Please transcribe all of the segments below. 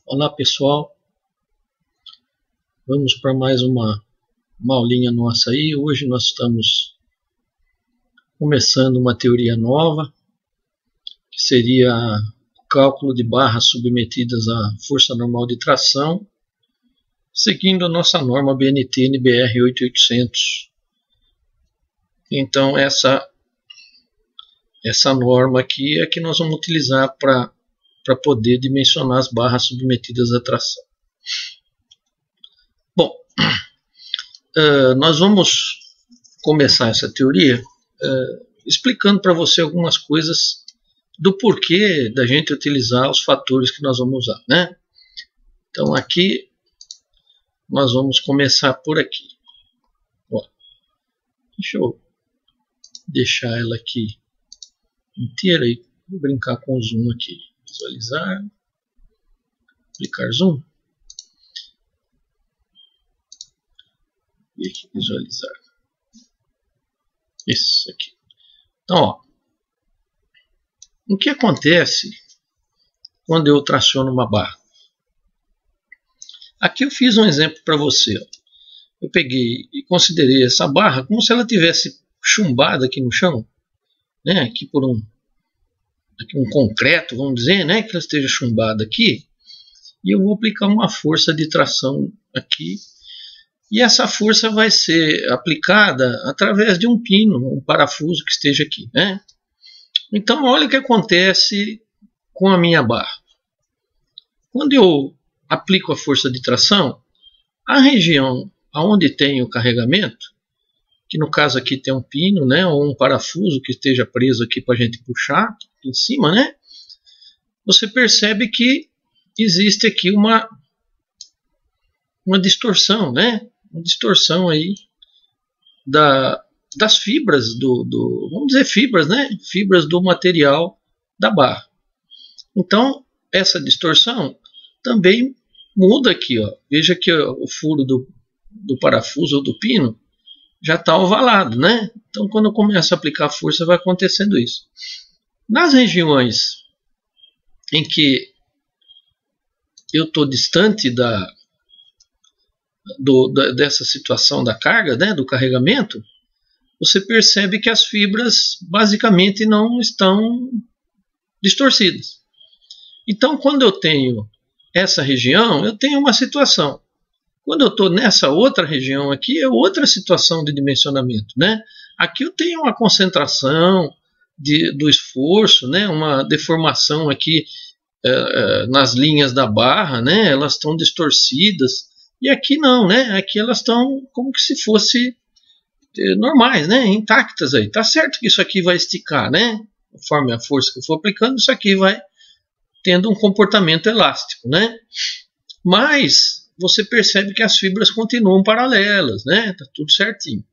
Olá pessoal, vamos para mais uma aulinha nossa aí. Hoje nós estamos começando uma teoria nova, que seria o cálculo de barras submetidas à força normal de tração, seguindo a nossa norma BNT NBR 8800. Então essa norma aqui é que nós vamos utilizar para poder dimensionar as barras submetidas à tração. Bom, nós vamos começar essa teoria explicando para você algumas coisas do porquê da gente utilizar os fatores que nós vamos usar, né? Então aqui nós vamos começar por aqui. Ó, deixa eu deixar ela aqui inteira e vou brincar com o zoom aqui. Visualizar, aplicar zoom e aqui visualizar. Isso aqui. Então, ó, o que acontece quando eu traciono uma barra? Aqui eu fiz um exemplo para você. Ó. Eu peguei e considerei essa barra como se ela tivesse chumbada aqui no chão, né? Aqui por um concreto, vamos dizer, né, que ela esteja chumbada aqui, e eu vou aplicar uma força de tração aqui, e essa força vai ser aplicada através de um pino, um parafuso que esteja aqui, né? Então olha o que acontece com a minha barra. Quando eu aplico a força de tração, a região onde tem o carregamento, que no caso aqui tem um pino, né, ou um parafuso que esteja preso aqui para a gente puxar aqui em cima, né, você percebe que existe aqui uma distorção, né, uma distorção aí das fibras vamos dizer fibras, né, fibras do material da barra. Então essa distorção também muda aqui, ó. Veja que o furo do parafuso ou do pino já está ovalado, né? Então quando eu começo a aplicar força vai acontecendo isso. Nas regiões em que eu estou distante dessa situação da carga, né, do carregamento, você percebe que as fibras basicamente não estão distorcidas. Então quando eu tenho essa região, eu tenho uma situação. Quando eu estou nessa outra região aqui, é outra situação de dimensionamento, né? Aqui eu tenho uma concentração do esforço, né? Uma deformação aqui nas linhas da barra, né? Elas estão distorcidas. E aqui não, né? Aqui elas estão como que se fossem normais, né? Intactas aí. Tá certo que isso aqui vai esticar, né? Conforme a força que eu for aplicando, isso aqui vai tendo um comportamento elástico, né? Mas você percebe que as fibras continuam paralelas, né? Tá tudo certinho.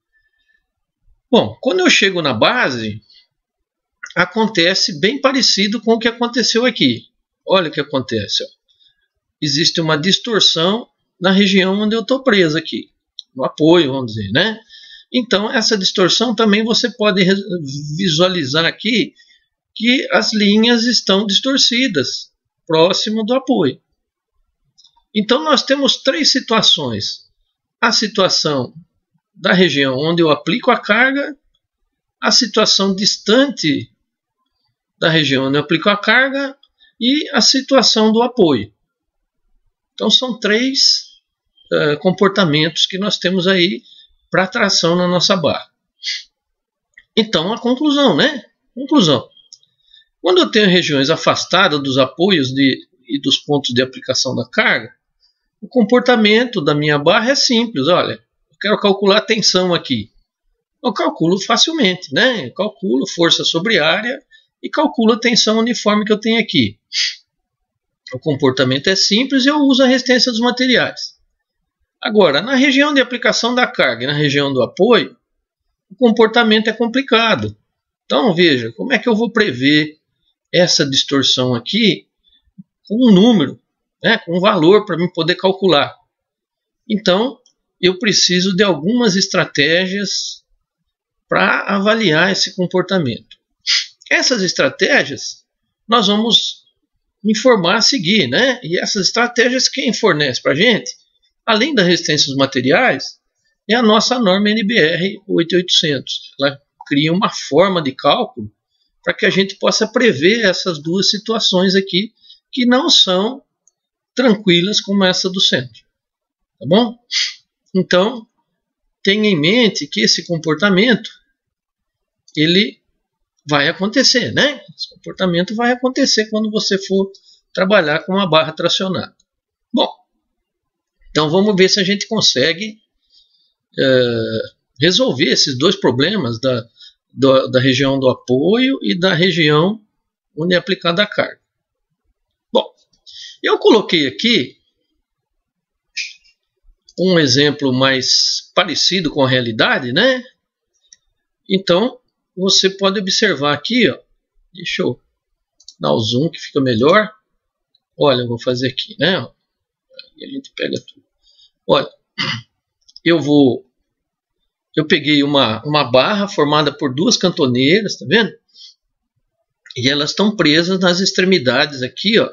Bom, quando eu chego na base, acontece bem parecido com o que aconteceu aqui. Olha o que acontece. Ó. Existe uma distorção na região onde eu estou preso aqui, no apoio, vamos dizer, né? Então, essa distorção também você pode visualizar aqui que as linhas estão distorcidas, próximo do apoio. Então nós temos três situações. A situação da região onde eu aplico a carga, a situação distante da região onde eu aplico a carga e a situação do apoio. Então são três comportamentos que nós temos aí para tração na nossa barra. Então a conclusão, né? Conclusão. Quando eu tenho regiões afastadas dos apoios e dos pontos de aplicação da carga, o comportamento da minha barra é simples. Olha, eu quero calcular a tensão aqui. Eu calculo facilmente, né? Eu calculo força sobre área e calculo a tensão uniforme que eu tenho aqui. O comportamento é simples e eu uso a resistência dos materiais. Agora, na região de aplicação da carga e na região do apoio, o comportamento é complicado. Então, veja, como é que eu vou prever essa distorção aqui com um número, né, com um valor para mim poder calcular. Então, eu preciso de algumas estratégias para avaliar esse comportamento. Essas estratégias nós vamos informar a seguir, né? E essas estratégias quem fornece para a gente, além da resistência dos materiais, é a nossa norma NBR 8800. Ela cria uma forma de cálculo para que a gente possa prever essas duas situações aqui, que não são tranquilas como essa do centro. Tá bom? Então, tenha em mente que esse comportamento, ele vai acontecer, né? Esse comportamento vai acontecer quando você for trabalhar com uma barra tracionada. Bom, então vamos ver se a gente consegue resolver esses dois problemas da região do apoio e da região onde é aplicada a carga. Bom, eu coloquei aqui um exemplo mais parecido com a realidade, né? Então, você pode observar aqui, ó, deixa eu dar o zoom que fica melhor. Olha, eu vou fazer aqui, né? E a gente pega tudo. Olha, eu peguei uma barra formada por duas cantoneiras, tá vendo? E elas estão presas nas extremidades aqui, ó.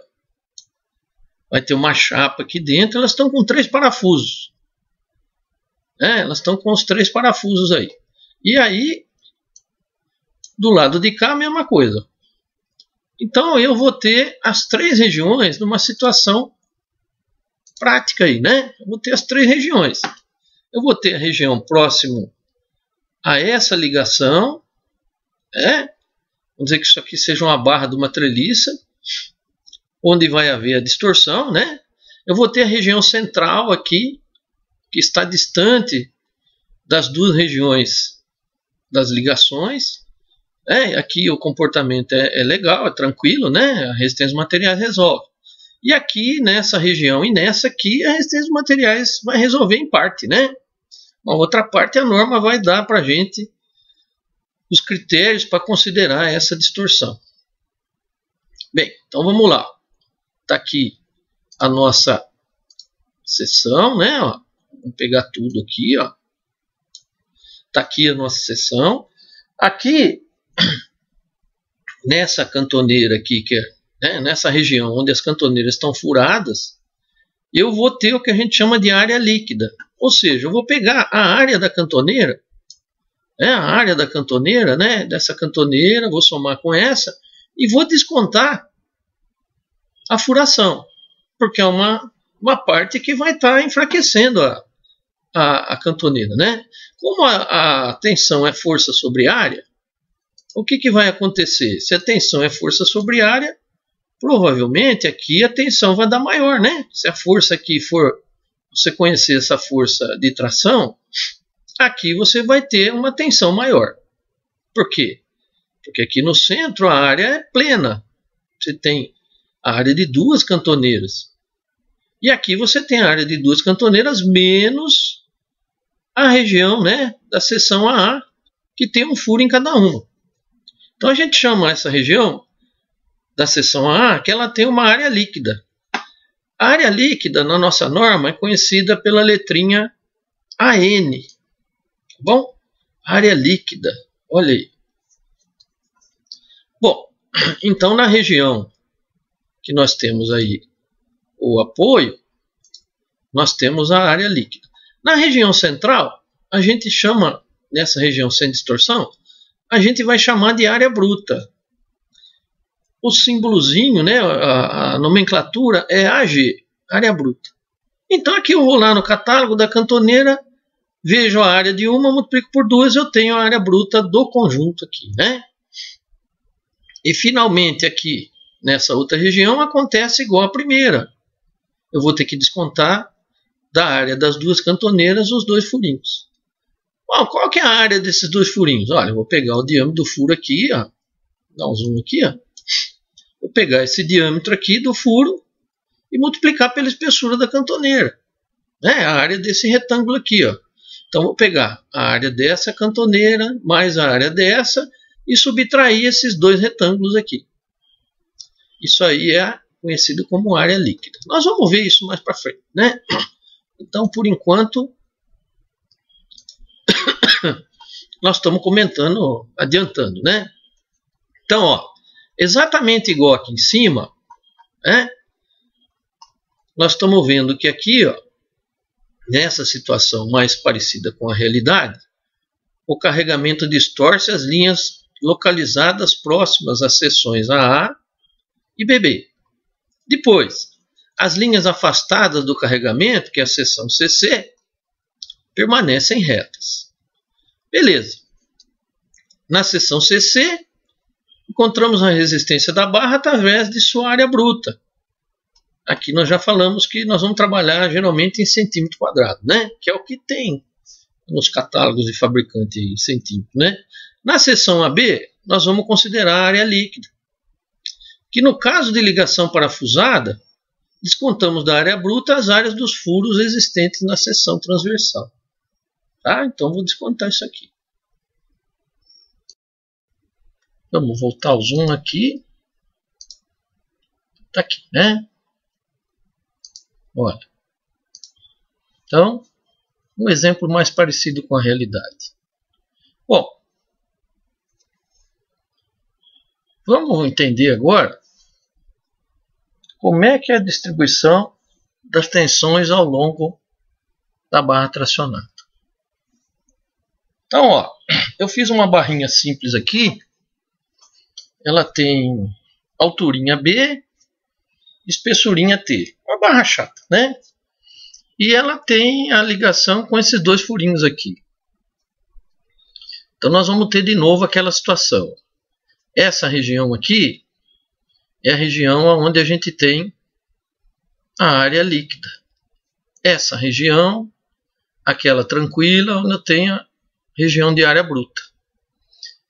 Vai ter uma chapa aqui dentro, elas estão com 3 parafusos. Elas estão com os 3 parafusos aí. E aí, do lado de cá, a mesma coisa. Então, eu vou ter as 3 regiões numa situação prática aí, né? Eu vou ter as 3 regiões. Eu vou ter a região próximo a essa ligação, vamos dizer que isso aqui seja uma barra de uma treliça, onde vai haver a distorção, né? Eu vou ter a região central aqui, que está distante das duas regiões das ligações. Aqui o comportamento é legal, é tranquilo, né? A resistência dos materiais resolve. E aqui, nessa região e nessa aqui, a resistência dos materiais vai resolver em parte, né? Uma outra parte, a norma vai dar para a gente os critérios para considerar essa distorção. Bem, então vamos lá. Está aqui a nossa seção, né? Ó, vamos pegar tudo aqui, ó. Está aqui a nossa seção. Aqui, nessa cantoneira aqui, nessa região onde as cantoneiras estão furadas, eu vou ter o que a gente chama de área líquida. Ou seja, eu vou pegar a área da cantoneira, né, dessa cantoneira, vou somar com essa e vou descontar a furação, porque é uma parte que vai estar enfraquecendo a cantoneira, né? Como a tensão é força sobre área, o que vai acontecer? Se a tensão é força sobre área, provavelmente aqui a tensão vai dar maior, né? Se a força aqui for, você conhecer essa força de tração, aqui você vai ter uma tensão maior. Por quê? Porque aqui no centro a área é plena. Você tem a área de 2 cantoneiras. E aqui você tem a área de 2 cantoneiras menos a região, né, da seção AA, que tem um furo em cada uma. Então a gente chama essa região da seção AA que ela tem uma área líquida. A área líquida na nossa norma é conhecida pela letrinha AN. Tá bom? Área líquida. Olha aí. Bom, então na região que nós temos aí o apoio, nós temos a área líquida. Na região central, a gente chama, nessa região sem distorção, a gente vai chamar de área bruta. O símbolozinho, né, a nomenclatura é AG, área bruta. Então aqui eu vou lá no catálogo da cantoneira, vejo a área de uma, multiplico por 2, eu tenho a área bruta do conjunto aqui, né? E finalmente aqui, nessa outra região, acontece igual a primeira. Eu vou ter que descontar da área das 2 cantoneiras os 2 furinhos. Bom, qual que é a área desses 2 furinhos? Olha, eu vou pegar o diâmetro do furo aqui, ó. Dá um zoom aqui, ó. Vou pegar esse diâmetro aqui do furo e multiplicar pela espessura da cantoneira. A área desse retângulo aqui, ó. Então, vou pegar a área dessa cantoneira mais a área dessa e subtrair esses 2 retângulos aqui. Isso aí é conhecido como área líquida. Nós vamos ver isso mais para frente, né? Então, por enquanto, nós estamos comentando, adiantando, né? Então, ó, exatamente igual aqui em cima, né? Nós estamos vendo que aqui, ó, nessa situação mais parecida com a realidade, o carregamento distorce as linhas localizadas próximas às seções AA e BB. Depois, as linhas afastadas do carregamento, que é a seção CC, permanecem retas. Beleza. Na seção CC, encontramos a resistência da barra através de sua área bruta. Aqui nós já falamos que nós vamos trabalhar geralmente em centímetro quadrado, né? Que é o que tem nos catálogos de fabricante em centímetro, né? Na seção AB, nós vamos considerar a área líquida, que no caso de ligação parafusada, descontamos da área bruta as áreas dos furos existentes na seção transversal. Tá? Então vou descontar isso aqui. Vamos voltar o zoom aqui. Tá aqui, né? Olha. Então, um exemplo mais parecido com a realidade. Bom, vamos entender agora como é que é a distribuição das tensões ao longo da barra tracionada. Então, ó, eu fiz uma barrinha simples aqui. Ela tem alturinha B, espessurinha T. Uma barra chata, né? E ela tem a ligação com esses dois furinhos aqui. Então nós vamos ter de novo aquela situação. Essa região aqui é a região onde a gente tem a área líquida. Essa região, aquela tranquila, onde eu tenho a região de área bruta.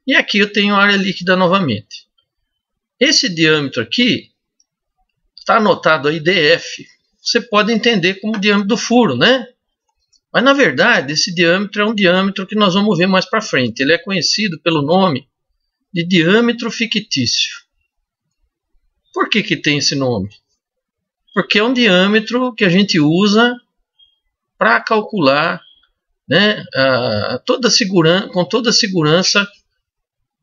E aqui eu tenho a área líquida novamente. Esse diâmetro aqui está anotado aí DF. Você pode entender como diâmetro do furo, né? Mas na verdade esse diâmetro é um diâmetro que nós vamos ver mais para frente. Ele é conhecido pelo nome de diâmetro fictício. Por que que tem esse nome? Porque é um diâmetro que a gente usa para calcular, né, com toda a segurança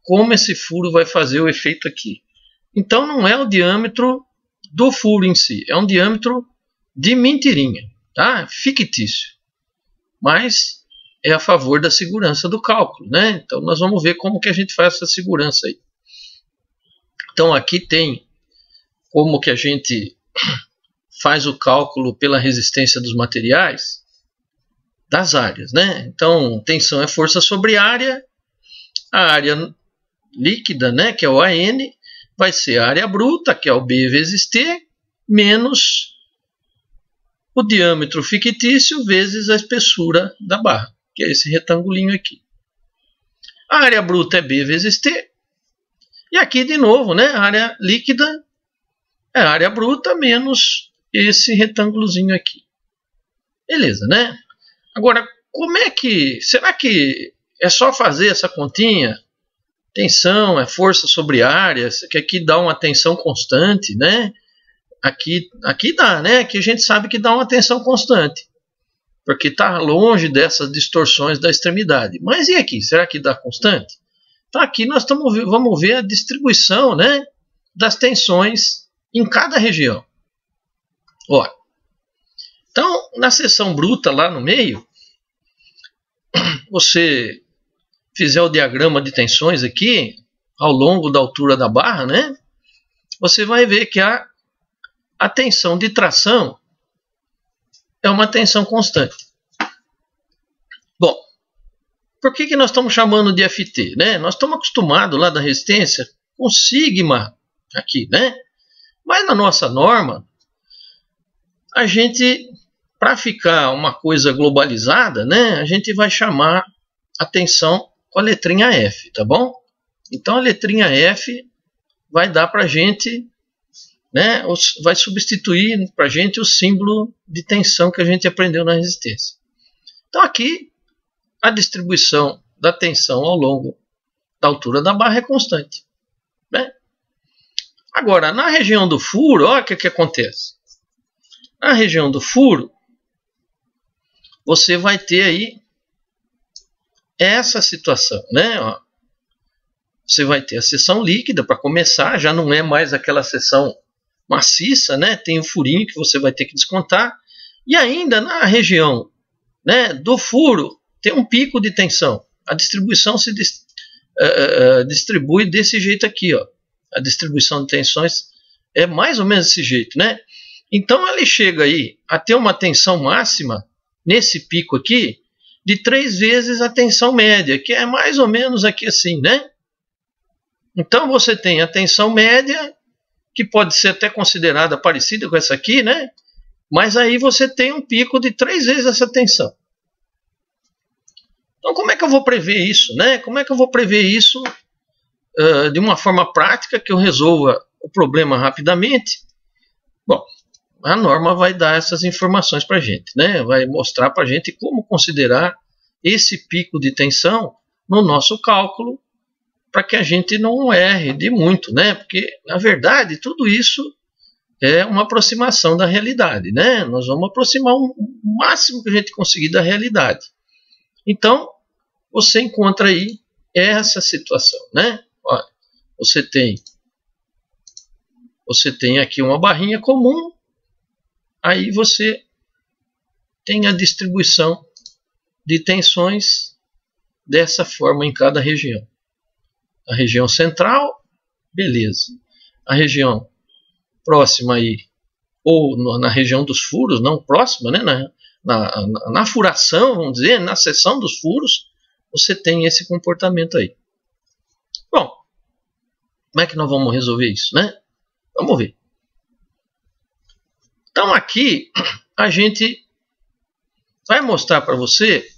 como esse furo vai fazer o efeito aqui. Então não é o diâmetro do furo em si, é um diâmetro de mentirinha, tá? Fictício. Mas é a favor da segurança do cálculo, né? Então nós vamos ver como que a gente faz essa segurança aí. Então aqui tem como que a gente faz o cálculo pela resistência dos materiais das áreas, né? Então tensão é força sobre área, a área líquida, né, que é o AN, vai ser a área bruta, que é o B vezes T, menos o diâmetro fictício vezes a espessura da barra, que é esse retangulinho aqui. A área bruta é B vezes T. E aqui de novo, né, a área líquida é a área bruta menos esse retângulozinho aqui. Beleza, né? Agora, será que é só fazer essa continha? Tensão é força sobre área, que aqui dá uma tensão constante, né? Aqui dá, né? Aqui a gente sabe que dá uma tensão constante, porque está longe dessas distorções da extremidade. Mas e aqui? Será que dá constante? Então aqui nós vamos ver a distribuição, né, das tensões em cada região. Olha, então na seção bruta lá no meio, você fizer o diagrama de tensões aqui, ao longo da altura da barra, né, você vai ver que a tensão de tração é uma tensão constante. Bom, por que nós estamos chamando de FT? Né? Nós estamos acostumados lá da resistência com sigma aqui, né? Mas na nossa norma, a gente, para ficar uma coisa globalizada, né, a gente vai chamar a tensão com a letrinha F, tá bom? Então a letrinha F vai dar para a gente, né, vai substituir para a gente o símbolo de tensão que a gente aprendeu na resistência. Então aqui a distribuição da tensão ao longo da altura da barra é constante, né? Agora, na região do furo, olha o que acontece. Na região do furo, você vai ter aí essa situação, né? Ó, você vai ter a seção líquida para começar, já não é mais aquela seção maciça, né? Tem o furinho que você vai ter que descontar. E ainda na região, né, do furo tem um pico de tensão. A distribuição se distribui desse jeito aqui, ó. A distribuição de tensões é mais ou menos desse jeito, né? Então ele chega aí a ter uma tensão máxima nesse pico aqui de 3 vezes a tensão média, que é mais ou menos aqui assim, né? Então você tem a tensão média, que pode ser até considerada parecida com essa aqui, né? Mas aí você tem um pico de 3 vezes essa tensão. Então como é que eu vou prever isso, né? Como é que eu vou prever isso de uma forma prática, que eu resolva o problema rapidamente? Bom, a norma vai dar essas informações para a gente, né? Vai mostrar para a gente como considerar esse pico de tensão no nosso cálculo, para que a gente não erre de muito, né? Porque, na verdade, tudo isso é uma aproximação da realidade, né? Nós vamos aproximar o máximo que a gente conseguir da realidade. Então, você encontra aí essa situação, né? Olha, você tem aqui uma barrinha comum, aí você tem a distribuição de tensões dessa forma em cada região. A região central, beleza. A região próxima aí, ou na região dos furos, não próxima, né? Na furação, vamos dizer, na seção dos furos, você tem esse comportamento aí. Bom, como é que nós vamos resolver isso, né? Vamos ver. Então aqui a gente vai mostrar para você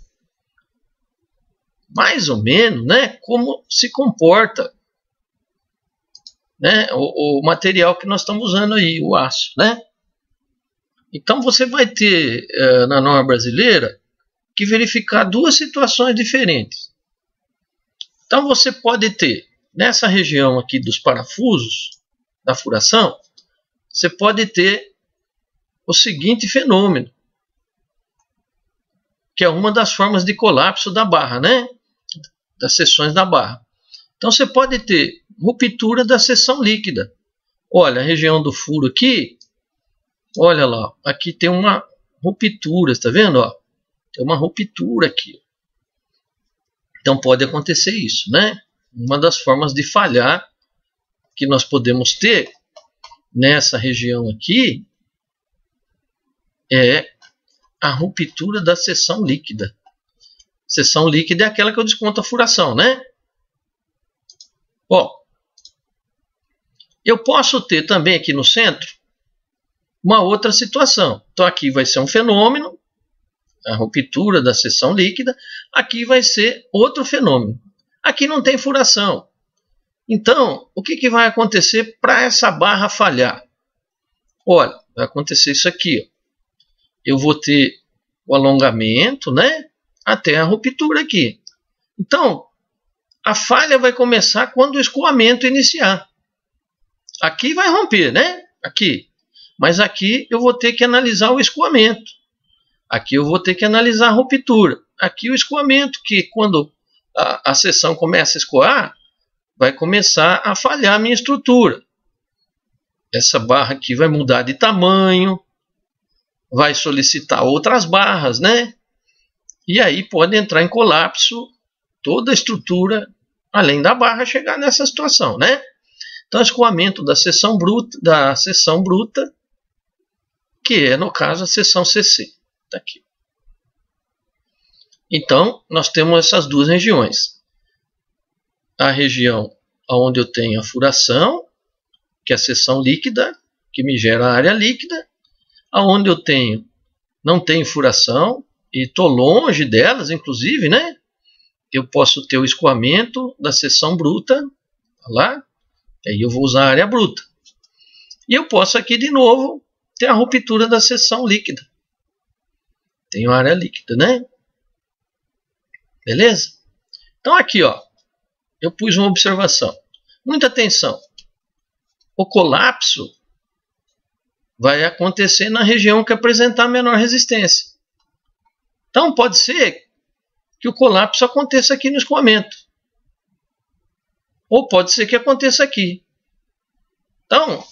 mais ou menos, né, como se comporta, né, o material que nós estamos usando aí, o aço, né? Então você vai ter na norma brasileira que verificar 2 situações diferentes. Então você pode ter nessa região aqui dos parafusos da furação, você pode ter o seguinte fenômeno, que é uma das formas de colapso da barra, né? Das seções da barra. Então você pode ter ruptura da seção líquida. Olha, a região do furo aqui, olha lá, aqui tem uma ruptura, está vendo? Ó? Tem uma ruptura aqui. Então pode acontecer isso, né? Uma das formas de falhar que nós podemos ter nessa região aqui é a ruptura da seção líquida. Seção líquida é aquela que eu desconto a furação, né? Ó, eu posso ter também aqui no centro uma outra situação. Então aqui vai ser um fenômeno, a ruptura da seção líquida. Aqui vai ser outro fenômeno. Aqui não tem furação. Então, o que vai acontecer para essa barra falhar? Olha, vai acontecer isso aqui. Ó. Eu vou ter o alongamento, né? Até a ruptura aqui. Então, a falha vai começar quando o escoamento iniciar. Aqui vai romper, né? Aqui. Mas aqui eu vou ter que analisar o escoamento. Aqui eu vou ter que analisar a ruptura. Aqui o escoamento, que quando a seção começa a escoar, vai começar a falhar a minha estrutura. Essa barra aqui vai mudar de tamanho, vai solicitar outras barras, né? E aí pode entrar em colapso toda a estrutura, além da barra chegar nessa situação, né? Então, escoamento da seção bruta, que é, no caso, a seção CC. Tá aqui. Então, nós temos essas 2 regiões. A região onde eu tenho a furação, que é a seção líquida, que me gera a área líquida. Onde eu não tenho furação, e estou longe delas, inclusive, né? Eu posso ter o escoamento da seção bruta, lá, aí eu vou usar a área bruta. E eu posso aqui, de novo, ter a ruptura da seção líquida. Tenho a área líquida, né? Beleza? Então aqui, ó, eu pus uma observação. Muita atenção. O colapso vai acontecer na região que apresentar menor resistência. Então pode ser que o colapso aconteça aqui no escoamento. Ou pode ser que aconteça aqui. Então,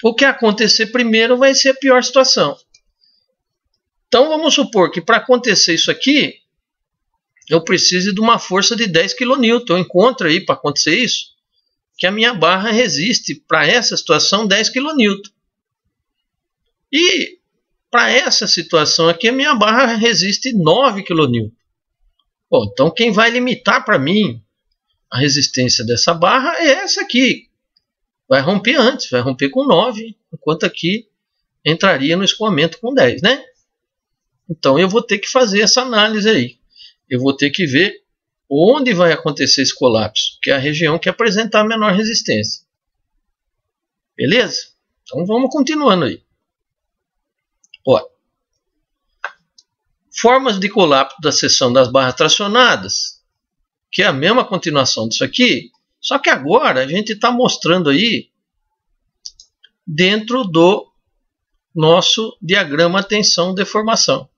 o que acontecer primeiro vai ser a pior situação. Então vamos supor que para acontecer isso aqui, eu preciso de uma força de 10 kN. Eu encontro aí para acontecer isso, que a minha barra resiste para essa situação 10 kN. E para essa situação aqui, a minha barra resiste 9 kN. Bom, então quem vai limitar para mim a resistência dessa barra é essa aqui. Vai romper antes, vai romper com 9, enquanto aqui entraria no escoamento com 10, né? Então eu vou ter que fazer essa análise aí. Eu vou ter que ver onde vai acontecer esse colapso, que é a região que apresentar a menor resistência. Beleza? Então vamos continuando aí. Ó, formas de colapso da seção das barras tracionadas, que é a mesma continuação disso aqui, só que agora a gente está mostrando aí dentro do nosso diagrama tensão-deformação.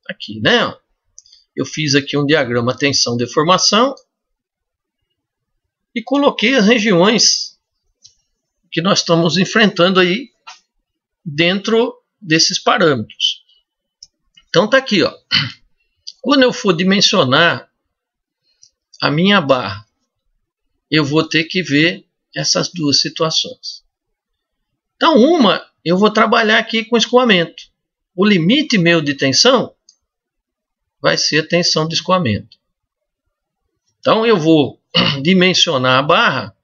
Aqui, né? Eu fiz aqui um diagrama tensão-deformação e coloquei as regiões que nós estamos enfrentando aí dentro desses parâmetros. Então tá aqui, ó. Quando eu for dimensionar a minha barra, eu vou ter que ver essas duas situações. Então uma, eu vou trabalhar aqui com escoamento. O limite meu de tensão vai ser a tensão de escoamento. Então eu vou dimensionar a barra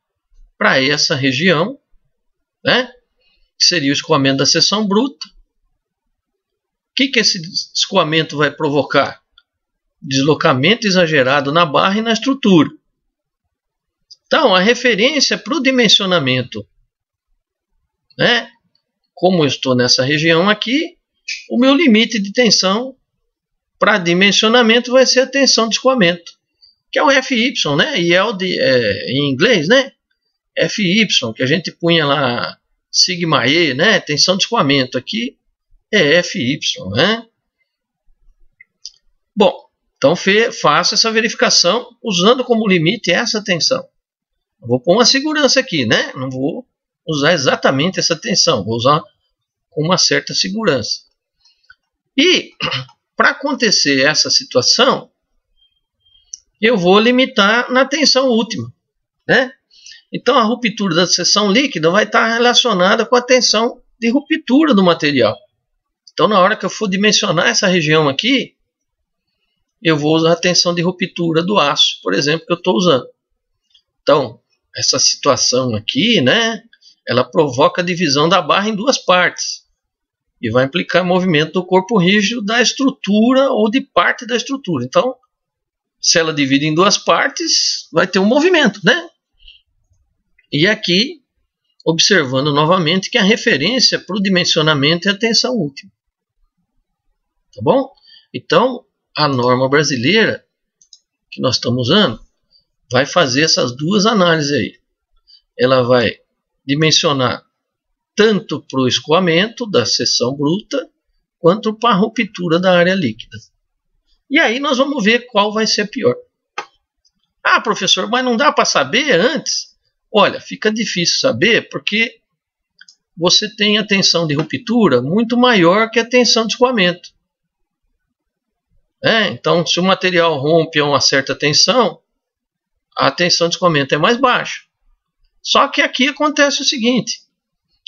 para essa região, né? Que seria o escoamento da seção bruta. O que esse escoamento vai provocar? Deslocamento exagerado na barra e na estrutura. Então, a referência para o dimensionamento, né? Como eu estou nessa região aqui, o meu limite de tensão para dimensionamento vai ser a tensão de escoamento, que é o FY, né? E é o em inglês, né? FY, que a gente punha lá sigma E, né? Tensão de escoamento. Aqui é FY, né? Bom, então faça essa verificação usando como limite essa tensão. Eu vou pôr uma segurança aqui, né? Não vou usar exatamente essa tensão, vou usar com uma certa segurança. E para acontecer essa situação, eu vou limitar na tensão última, né? Então a ruptura da seção líquida vai estar relacionada com a tensão de ruptura do material. Então na hora que eu for dimensionar essa região aqui, eu vou usar a tensão de ruptura do aço, por exemplo, que eu estou usando. Então, essa situação aqui, né, ela provoca a divisão da barra em duas partes. E vai implicar movimento do corpo rígido da estrutura ou de parte da estrutura. Então, se ela divide em duas partes, vai ter um movimento, né? E aqui, observando novamente que a referência para o dimensionamento é a tensão última. Tá bom? Então, a norma brasileira que nós estamos usando vai fazer essas duas análises aí. Ela vai dimensionar tanto para o escoamento da seção bruta, quanto para a ruptura da área líquida. E aí nós vamos ver qual vai ser a pior. Ah, professor, mas não dá para saber antes? Olha, fica difícil saber porque você tem a tensão de ruptura muito maior que a tensão de escoamento. Então, se o material rompe a uma certa tensão, a tensão de escoamento é mais baixa. Só que aqui acontece o seguinte: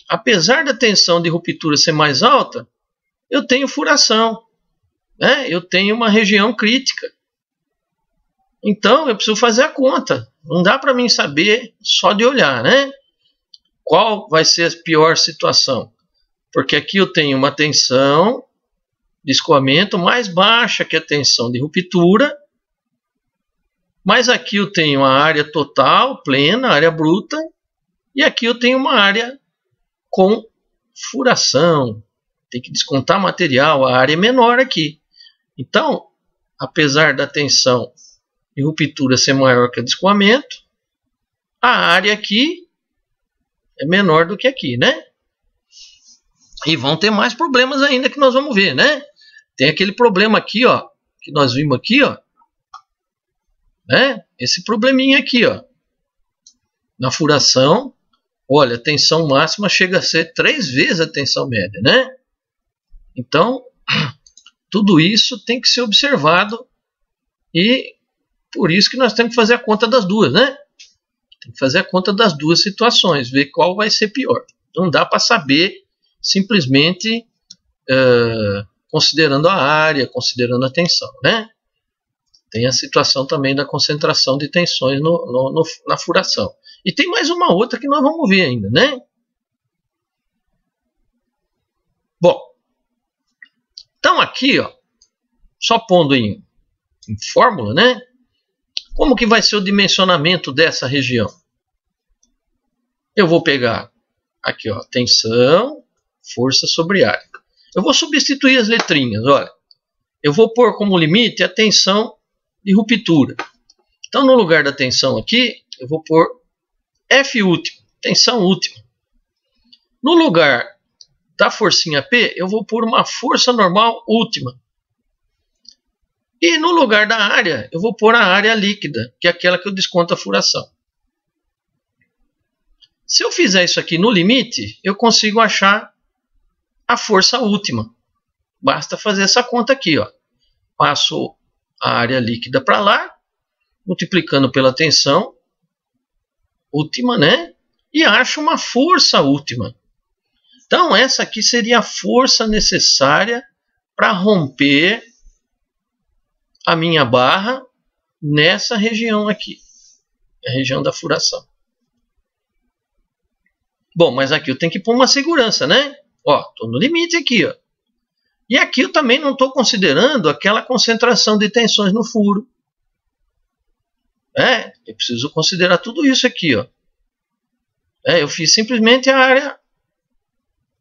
apesar da tensão de ruptura ser mais alta, eu tenho furação, né? Eu tenho uma região crítica. Então eu preciso fazer a conta. Não dá para mim saber só de olhar, né? Qual vai ser a pior situação? Porque aqui eu tenho uma tensão de escoamento mais baixa que a tensão de ruptura, mas aqui eu tenho a área total, plena, área bruta, e aqui eu tenho uma área com furação. Tem que descontar material, a área é menor aqui. Então, apesar da tensão de ruptura ser maior que a de escoamento, a área aqui é menor do que aqui, né? E vão ter mais problemas ainda que nós vamos ver, né? Tem aquele problema aqui, ó, que nós vimos aqui, ó, né? Esse probleminha aqui, ó, na furação, Olha, a tensão máxima chega a ser 3 vezes a tensão média, né? Então, tudo isso tem que ser observado e por isso que nós temos que fazer a conta das duas, né? Tem que fazer a conta das duas situações, ver qual vai ser pior. Não dá para saber simplesmente considerando a área, considerando a tensão, né? Tem a situação também da concentração de tensões na furação. E tem mais uma outra que nós vamos ver ainda, né? Bom, então aqui, ó, só pondo em fórmula, né? Como que vai ser o dimensionamento dessa região? Eu vou pegar aqui, ó, tensão, força sobre área. Eu vou substituir as letrinhas, olha. Eu vou pôr como limite a tensão de ruptura. Então, no lugar da tensão aqui, eu vou pôr F último, tensão última. No lugar da forcinha P, eu vou pôr uma força normal última. E no lugar da área, eu vou pôr a área líquida, que é aquela que eu desconto a furação. Se eu fizer isso aqui no limite, eu consigo achar a força última. Basta fazer essa conta aqui, ó. Passo a área líquida para lá, multiplicando pela tensão última, né? E acho uma força última. Então, essa aqui seria a força necessária para romper a minha barra nessa região aqui, a região da furação. Bom, mas aqui eu tenho que pôr uma segurança, né? Ó, estou no limite aqui, ó. E aqui eu também não estou considerando aquela concentração de tensões no furo. Eu preciso considerar tudo isso aqui, ó. Eu fiz simplesmente a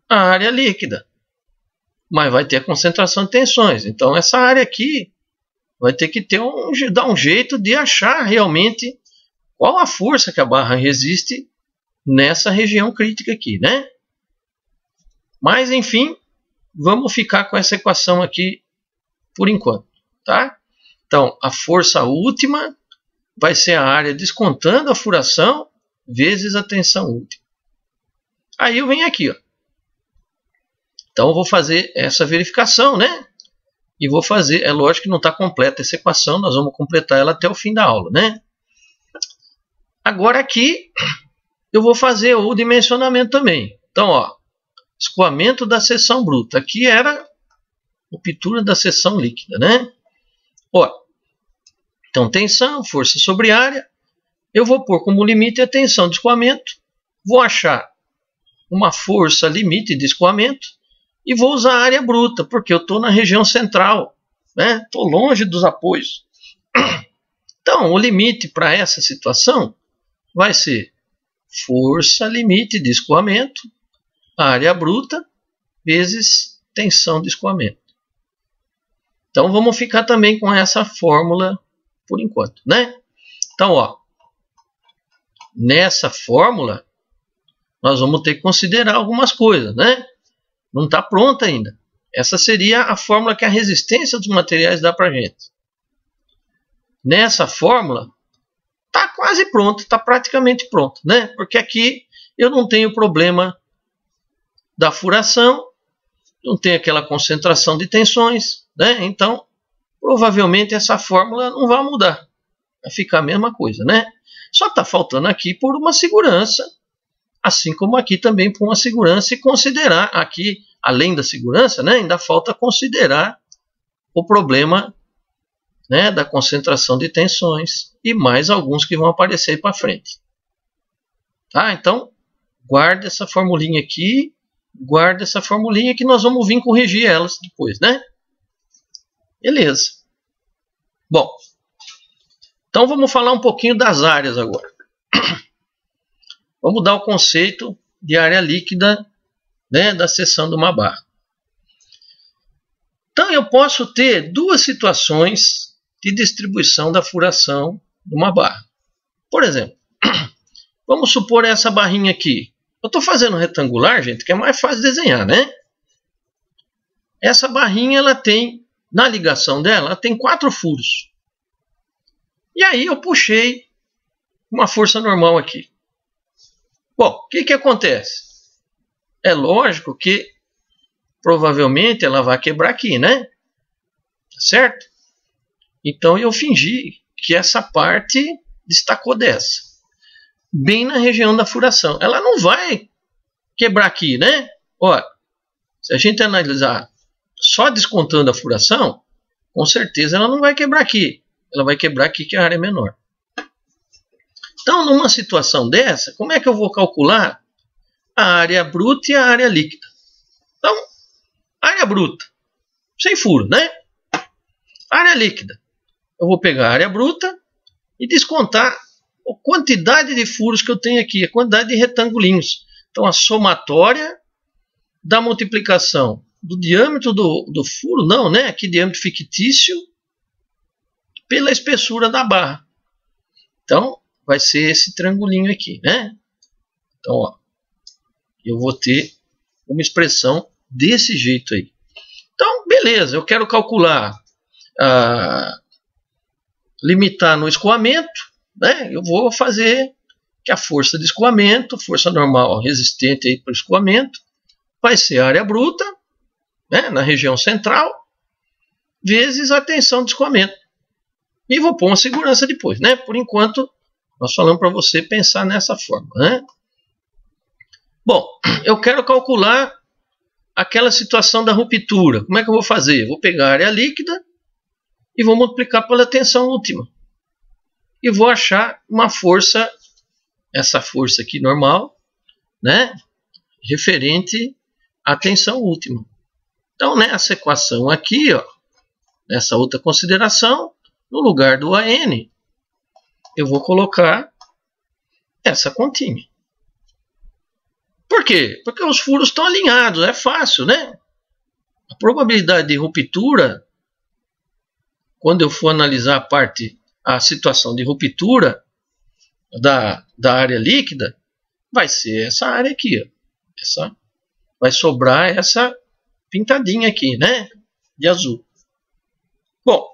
área líquida. Mas vai ter a concentração de tensões. Então essa área aqui vai ter que dar um jeito de achar realmente qual a força que a barra resiste nessa região crítica aqui, né? Mas, enfim, vamos ficar com essa equação aqui por enquanto, tá? Então, a força última vai ser a área descontando a furação vezes a tensão última. Aí eu venho aqui, ó. Então, eu vou fazer essa verificação, né? E vou fazer, é lógico que não está completa essa equação, nós vamos completar ela até o fim da aula, né? Agora aqui, eu vou fazer o dimensionamento também. Então, ó, escoamento da seção bruta. Aqui era a ruptura da seção líquida, né? Ó, então, tensão, força sobre área. Eu vou pôr como limite a tensão de escoamento. Vou achar uma força limite de escoamento. E vou usar a área bruta, porque eu estou na região central, né? Estou longe dos apoios. Então, o limite para essa situação vai ser força limite de escoamento, área bruta, vezes tensão de escoamento. Então, vamos ficar também com essa fórmula por enquanto, né? Então, ó, nessa fórmula, nós vamos ter que considerar algumas coisas, né? Não está pronta ainda. Essa seria a fórmula que a resistência dos materiais dá para a gente. Nessa fórmula, está quase pronto, está praticamente pronto, né? Porque aqui eu não tenho problema da furação, não tenho aquela concentração de tensões, né? Então, provavelmente essa fórmula não vai mudar. Vai ficar a mesma coisa, né? Só está faltando aqui por uma segurança, assim como aqui também por uma segurança e considerar aqui, além da segurança, né, ainda falta considerar o problema, né, da concentração de tensões e mais alguns que vão aparecer para frente. Tá? Então, guarda essa formulinha aqui, guarda essa formulinha que nós vamos vir corrigir elas depois, né? Beleza. Bom, então vamos falar um pouquinho das áreas agora. Vamos dar o conceito de área líquida, né, da seção de uma barra. Então, eu posso ter duas situações de distribuição da furação de uma barra. Por exemplo, vamos supor essa barrinha aqui. Eu estou fazendo retangular, gente, que é mais fácil desenhar, né? Essa barrinha, ela tem, na ligação dela, ela tem 4 furos. E aí eu puxei uma força normal aqui. Bom, o que acontece? É lógico que provavelmente ela vai quebrar aqui, né? Tá certo? Então eu fingi que essa parte destacou dessa. Bem na região da furação. Ela não vai quebrar aqui, né? Olha, se a gente analisar só descontando a furação, com certeza ela não vai quebrar aqui. Ela vai quebrar aqui, que a área é menor. Então, numa situação dessa, como é que eu vou calcular a área bruta e a área líquida? Então, área bruta, sem furo, né? Área líquida, eu vou pegar a área bruta e descontar a quantidade de furos que eu tenho aqui, a quantidade de retangulinhos. Então, a somatória da multiplicação do diâmetro do furo, não, né? Aqui diâmetro fictício, pela espessura da barra. Então, vai ser esse triangulinho aqui, né? Então, ó, eu vou ter uma expressão desse jeito aí. Então, beleza, eu quero calcular, limitar no escoamento, né? Eu vou fazer que a força de escoamento, força normal resistente aí para o escoamento, vai ser a área bruta, né, na região central, vezes a tensão de escoamento. E vou pôr uma segurança depois, né? Por enquanto, nós falamos para você pensar nessa forma, né? Bom, eu quero calcular aquela situação da ruptura. Como é que eu vou fazer? Eu vou pegar a área líquida e vou multiplicar pela tensão última. E vou achar uma força, essa força aqui normal, né? Referente à tensão última. Então, nessa equação aqui, ó, nessa outra consideração, no lugar do AN, eu vou colocar essa continha. Por quê? Porque os furos estão alinhados, é fácil, né? A probabilidade de ruptura, quando eu for analisar a situação de ruptura da área líquida, vai ser essa área aqui, ó. Vai sobrar essa pintadinha aqui, né? De azul. Bom,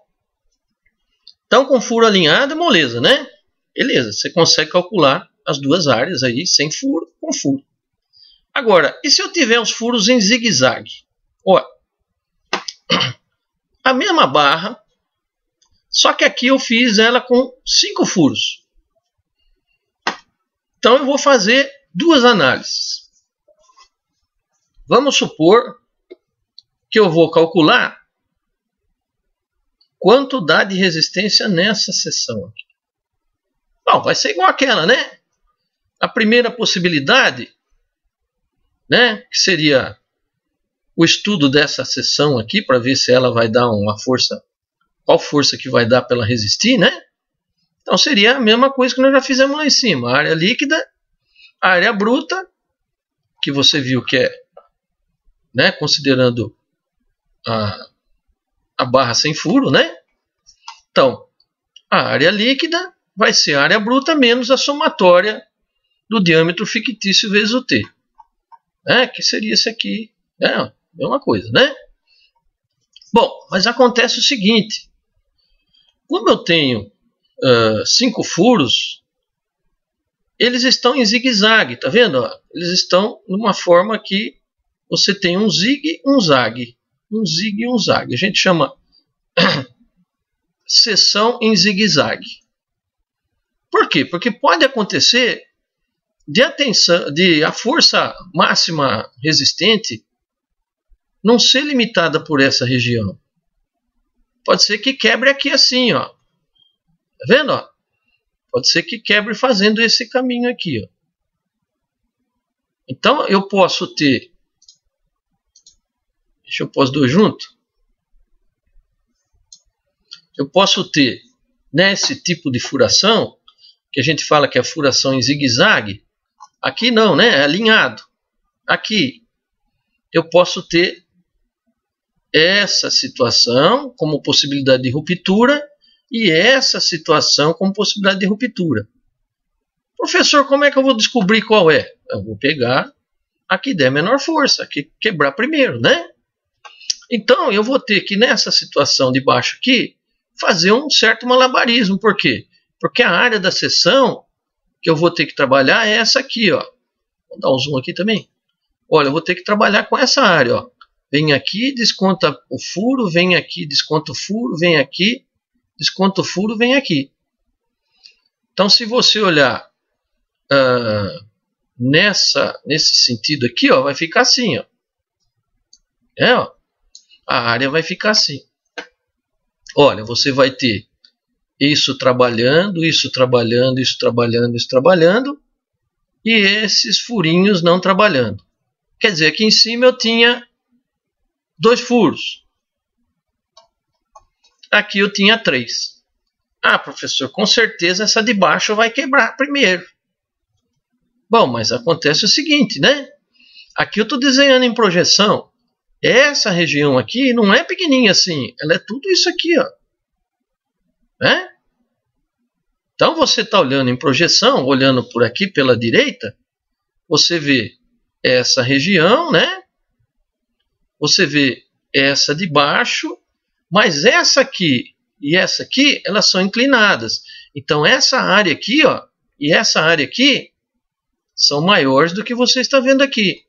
então com furo alinhado, moleza, né? Beleza, você consegue calcular as duas áreas aí, sem furo, com furo. Agora, e se eu tiver os furos em zigue-zague? Ó, a mesma barra, só que aqui eu fiz ela com 5 furos. Então eu vou fazer duas análises. Vamos supor que eu vou calcular quanto dá de resistência nessa seção aqui. Bom, vai ser igual àquela, né? A primeira possibilidade, né, que seria o estudo dessa seção aqui, para ver se ela vai dar uma força, qual força que vai dar para ela resistir, né? Então seria a mesma coisa que nós já fizemos lá em cima. A área líquida, a área bruta, que você viu que é, né, considerando a barra sem furo, né? Então, a área líquida vai ser a área bruta menos a somatória do diâmetro fictício vezes o T. Né? Que seria esse aqui. É, mesma coisa, né? Bom, mas acontece o seguinte. Como eu tenho 5 furos, eles estão em zigue-zague, tá vendo? Eles estão numa forma que você tem um zigue, um zague. Um zigue e um zague. A gente chama seção em zigue-zague. Por quê? Porque pode acontecer de a força máxima resistente não ser limitada por essa região. Pode ser que quebre aqui assim, ó. Tá vendo? Ó? Pode ser que quebre fazendo esse caminho aqui, ó. Então eu posso ter, deixa eu pôr os dois juntos. Eu posso ter nesse tipo de furação, que a gente fala que é a furação em zigue-zague. Aqui não, né? É alinhado. Aqui eu posso ter essa situação como possibilidade de ruptura e essa situação como possibilidade de ruptura. Professor, como é que eu vou descobrir qual é? Eu vou pegar a que der menor força, a que quebrar primeiro, né? Então eu vou ter que nessa situação de baixo aqui fazer um certo malabarismo. Por quê? Porque a área da seção que eu vou ter que trabalhar é essa aqui, ó. Vou dar um zoom aqui também. Olha, eu vou ter que trabalhar com essa área, ó. Vem aqui, desconta o furo, vem aqui, desconta o furo, vem aqui, desconta o furo, vem aqui. Então, se você olhar nesse sentido aqui, ó, vai ficar assim, ó. Ó. A área vai ficar assim. Olha, você vai ter isso trabalhando, isso trabalhando, isso trabalhando, isso trabalhando, e esses furinhos não trabalhando. Quer dizer, aqui em cima eu tinha 2 furos. Aqui eu tinha 3. Ah, professor, com certeza essa de baixo vai quebrar primeiro. Bom, mas acontece o seguinte, né? Aqui eu estou desenhando em projeção. Essa região aqui não é pequenininha assim. Ela é tudo isso aqui, ó. Né? Então você está olhando em projeção, olhando por aqui pela direita, você vê essa região, né? Você vê essa de baixo, mas essa aqui e essa aqui, elas são inclinadas. Então essa área aqui, ó, e essa área aqui são maiores do que você está vendo aqui.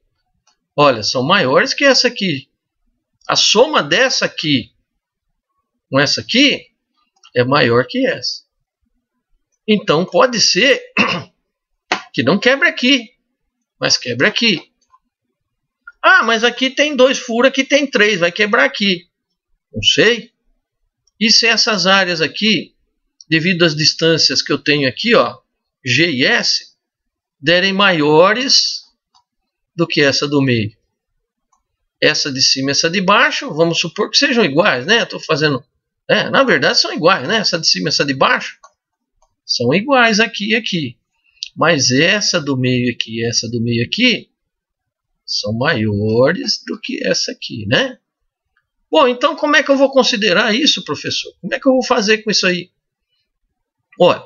Olha, são maiores que essa aqui. A soma dessa aqui com essa aqui é maior que essa. Então pode ser que não quebre aqui, mas quebre aqui. Ah, mas aqui tem 2 furos, aqui tem 3, vai quebrar aqui. Não sei. E se essas áreas aqui, devido às distâncias que eu tenho aqui, ó, G e S, derem maiores do que essa do meio? Essa de cima e essa de baixo, vamos supor que sejam iguais, né? Estou fazendo... na verdade são iguais, né? Essa de cima e essa de baixo são iguais aqui e aqui. Mas essa do meio aqui e essa do meio aqui são maiores do que essa aqui, né? Bom, então como é que eu vou considerar isso, professor? Como é que eu vou fazer com isso aí? Olha,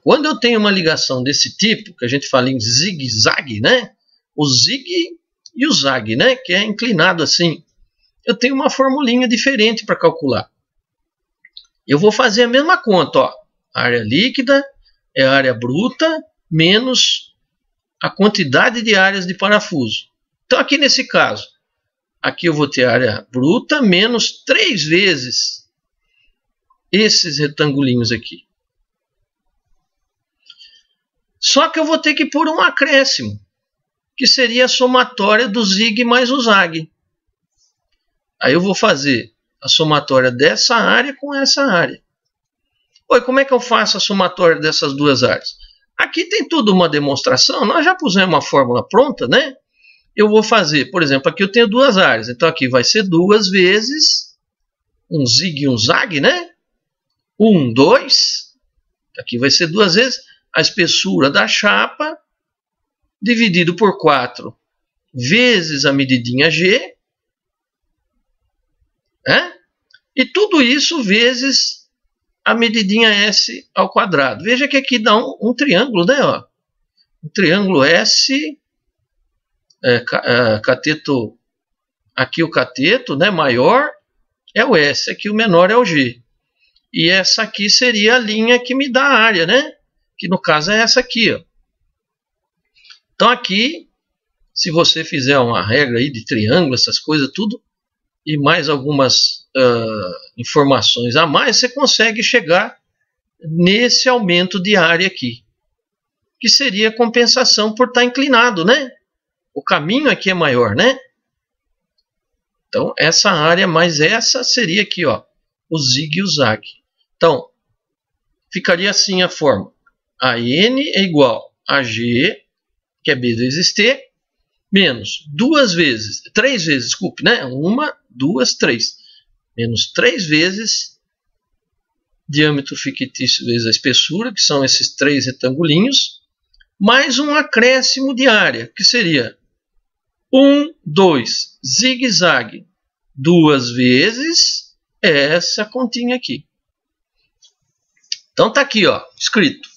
quando eu tenho uma ligação desse tipo, que a gente fala em zigue-zague, né? O zigue e o zague, né? Que é inclinado assim. Eu tenho uma formulinha diferente para calcular. Eu vou fazer a mesma conta, ó. A área líquida é a área bruta menos a quantidade de áreas de parafuso. Então aqui nesse caso, aqui eu vou ter a área bruta menos 3 vezes esses retangulinhos aqui. Só que eu vou ter que pôr um acréscimo, que seria a somatória do zigue mais o zague. Aí eu vou fazer a somatória dessa área com essa área. Oi, como é que eu faço a somatória dessas duas áreas? Aqui tem tudo uma demonstração, nós já pusemos uma fórmula pronta, né? Eu vou fazer, por exemplo, aqui eu tenho 2 áreas, então aqui vai ser 2 vezes um zigue e um zague, né? 1, 2, aqui vai ser 2 vezes a espessura da chapa, dividido por 4, vezes a medidinha G, né? E tudo isso vezes a medidinha S ao quadrado. Veja que aqui dá um triângulo, né? Ó. Um triângulo S, cateto, aqui o cateto, né, maior é o S, aqui o menor é o G. E essa aqui seria a linha que me dá a área, né? Que no caso é essa aqui, ó. Então aqui, se você fizer uma regra aí de triângulo, essas coisas tudo, e mais algumas informações a mais, você consegue chegar nesse aumento de área aqui, que seria compensação por estar inclinado, né? O caminho aqui é maior, né? Então essa área mais essa seria aqui, ó, o zigue e o zague. Então ficaria assim a forma: a N é igual a G, que é B vezes T, menos 3 vezes, desculpe, né? 1, 2, 3. Menos 3 vezes diâmetro fictício vezes a espessura, que são esses 3 retangulinhos, mais um acréscimo de área, que seria 1, 2, zigue-zague, 2 vezes essa continha aqui. Então está aqui, ó, escrito: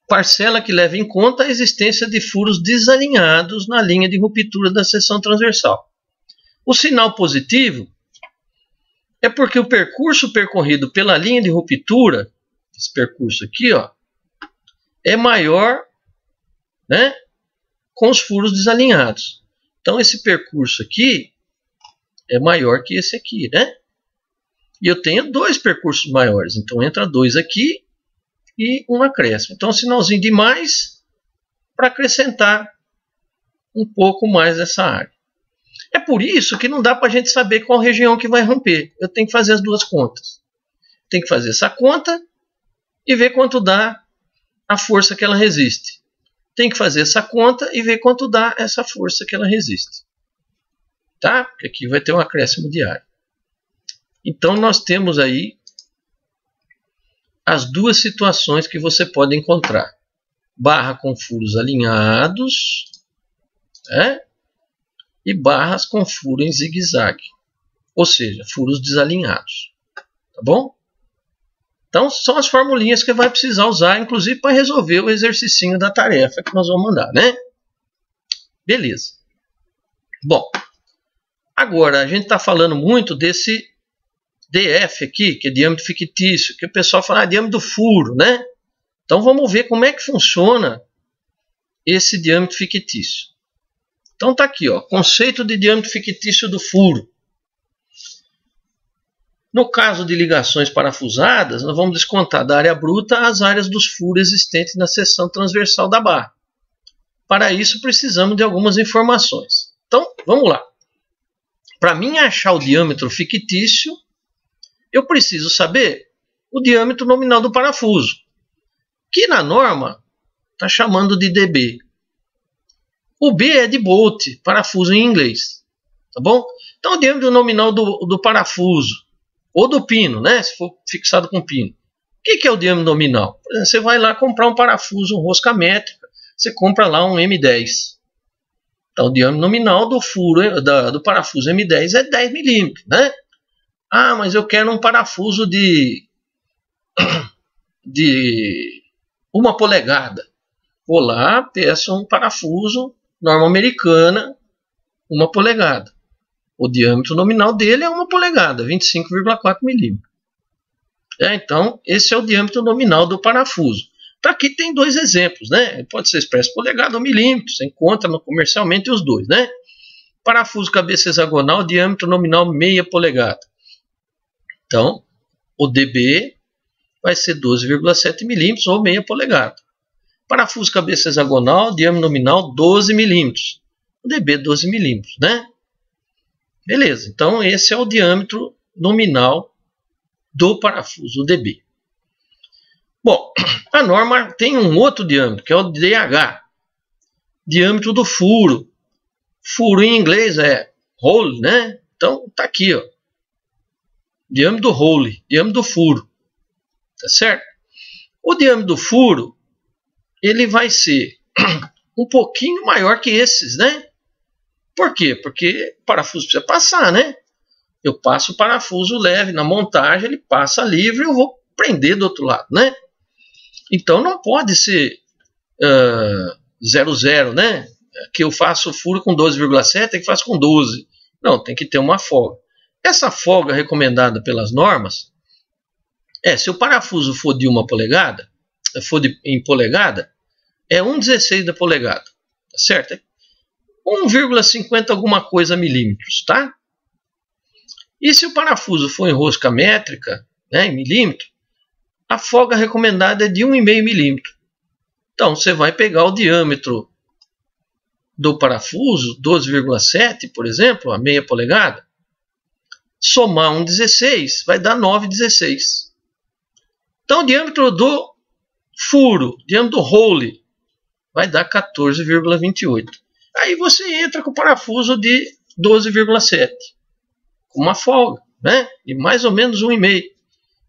parcela que leva em conta a existência de furos desalinhados na linha de ruptura da seção transversal. O sinal positivo é porque o percurso percorrido pela linha de ruptura, esse percurso aqui, ó, é maior, né, com os furos desalinhados. Então esse percurso aqui é maior que esse aqui, né? E eu tenho dois percursos maiores, então entra 2 aqui e um acréscimo. Então sinalzinho de mais para acrescentar um pouco mais dessa área. É por isso que não dá para a gente saber qual região que vai romper. Eu tenho que fazer as duas contas. Tem que fazer essa conta e ver quanto dá a força que ela resiste. Tem que fazer essa conta e ver quanto dá essa força que ela resiste. Tá? Porque aqui vai ter um acréscimo de área. Então nós temos aí as duas situações que você pode encontrar. Barra com furos alinhados, né? E barras com furo em zigue-zague. Ou seja, furos desalinhados. Tá bom? Então são as formulinhas que vai precisar usar, inclusive para resolver o exercicinho da tarefa que nós vamos mandar, né? Beleza. Bom, agora a gente está falando muito desse DF aqui, que é diâmetro fictício, que o pessoal fala diâmetro do furo, né? Então vamos ver como é que funciona esse diâmetro fictício. Então está aqui, ó, conceito de diâmetro fictício do furo. No caso de ligações parafusadas, nós vamos descontar da área bruta as áreas dos furos existentes na seção transversal da barra. Para isso, precisamos de algumas informações. Então, vamos lá. Para mim achar o diâmetro fictício, eu preciso saber o diâmetro nominal do parafuso, que na norma está chamando de dB. O B é de Bolt, parafuso em inglês. Tá bom? Então, o diâmetro nominal do parafuso, ou do pino, né? Se for fixado com pino. O que é o diâmetro nominal? Por exemplo, você vai lá comprar um parafuso, rosca métrica, você compra lá um M10. Então, o diâmetro nominal do furo do parafuso M10 é 10 milímetros, né? Ah, mas eu quero um parafuso de 1 polegada. Vou lá, peço um parafuso, norma americana, 1 polegada. O diâmetro nominal dele é 1 polegada, 25,4 milímetros. Então, esse é o diâmetro nominal do parafuso. Então, aqui tem dois exemplos, né? Ele pode ser expresso polegada ou milímetro. Você encontra comercialmente os dois, né? Parafuso cabeça hexagonal, diâmetro nominal meia polegada. Então, o dB vai ser 12,7 milímetros ou meia polegada. Parafuso cabeça hexagonal, diâmetro nominal 12 milímetros. O dB 12 milímetros, né? Beleza, então esse é o diâmetro nominal do parafuso, o dB. Bom, a norma tem um outro diâmetro, que é o DH. Diâmetro do furo. Furo em inglês é hole, né? Então tá aqui, ó. Diâmetro do hole, diâmetro do furo. Tá certo? O diâmetro do furo, ele vai ser um pouquinho maior que esses, né? Por quê? Porque o parafuso precisa passar, né? Eu passo o parafuso leve na montagem, ele passa livre e eu vou prender do outro lado, né? Então não pode ser 0,0, né? Que eu faço o furo com 12,7 e que faço com 12. Não, tem que ter uma folga. Essa folga recomendada pelas normas se o parafuso for de 1 polegada, em polegada, é 1/16 da polegada, tá certo? 1,50 alguma coisa milímetros, tá? E se o parafuso for em rosca métrica, né, em milímetro, a folga recomendada é de 1,5 milímetro. Então, você vai pegar o diâmetro do parafuso, 12,7, por exemplo, a meia polegada, somar 1/16, vai dar 9/16. Então, o diâmetro do furo, diâmetro do hole, vai dar 14,28. Aí você entra com o parafuso de 12,7, com uma folga, né? De mais ou menos 1,5,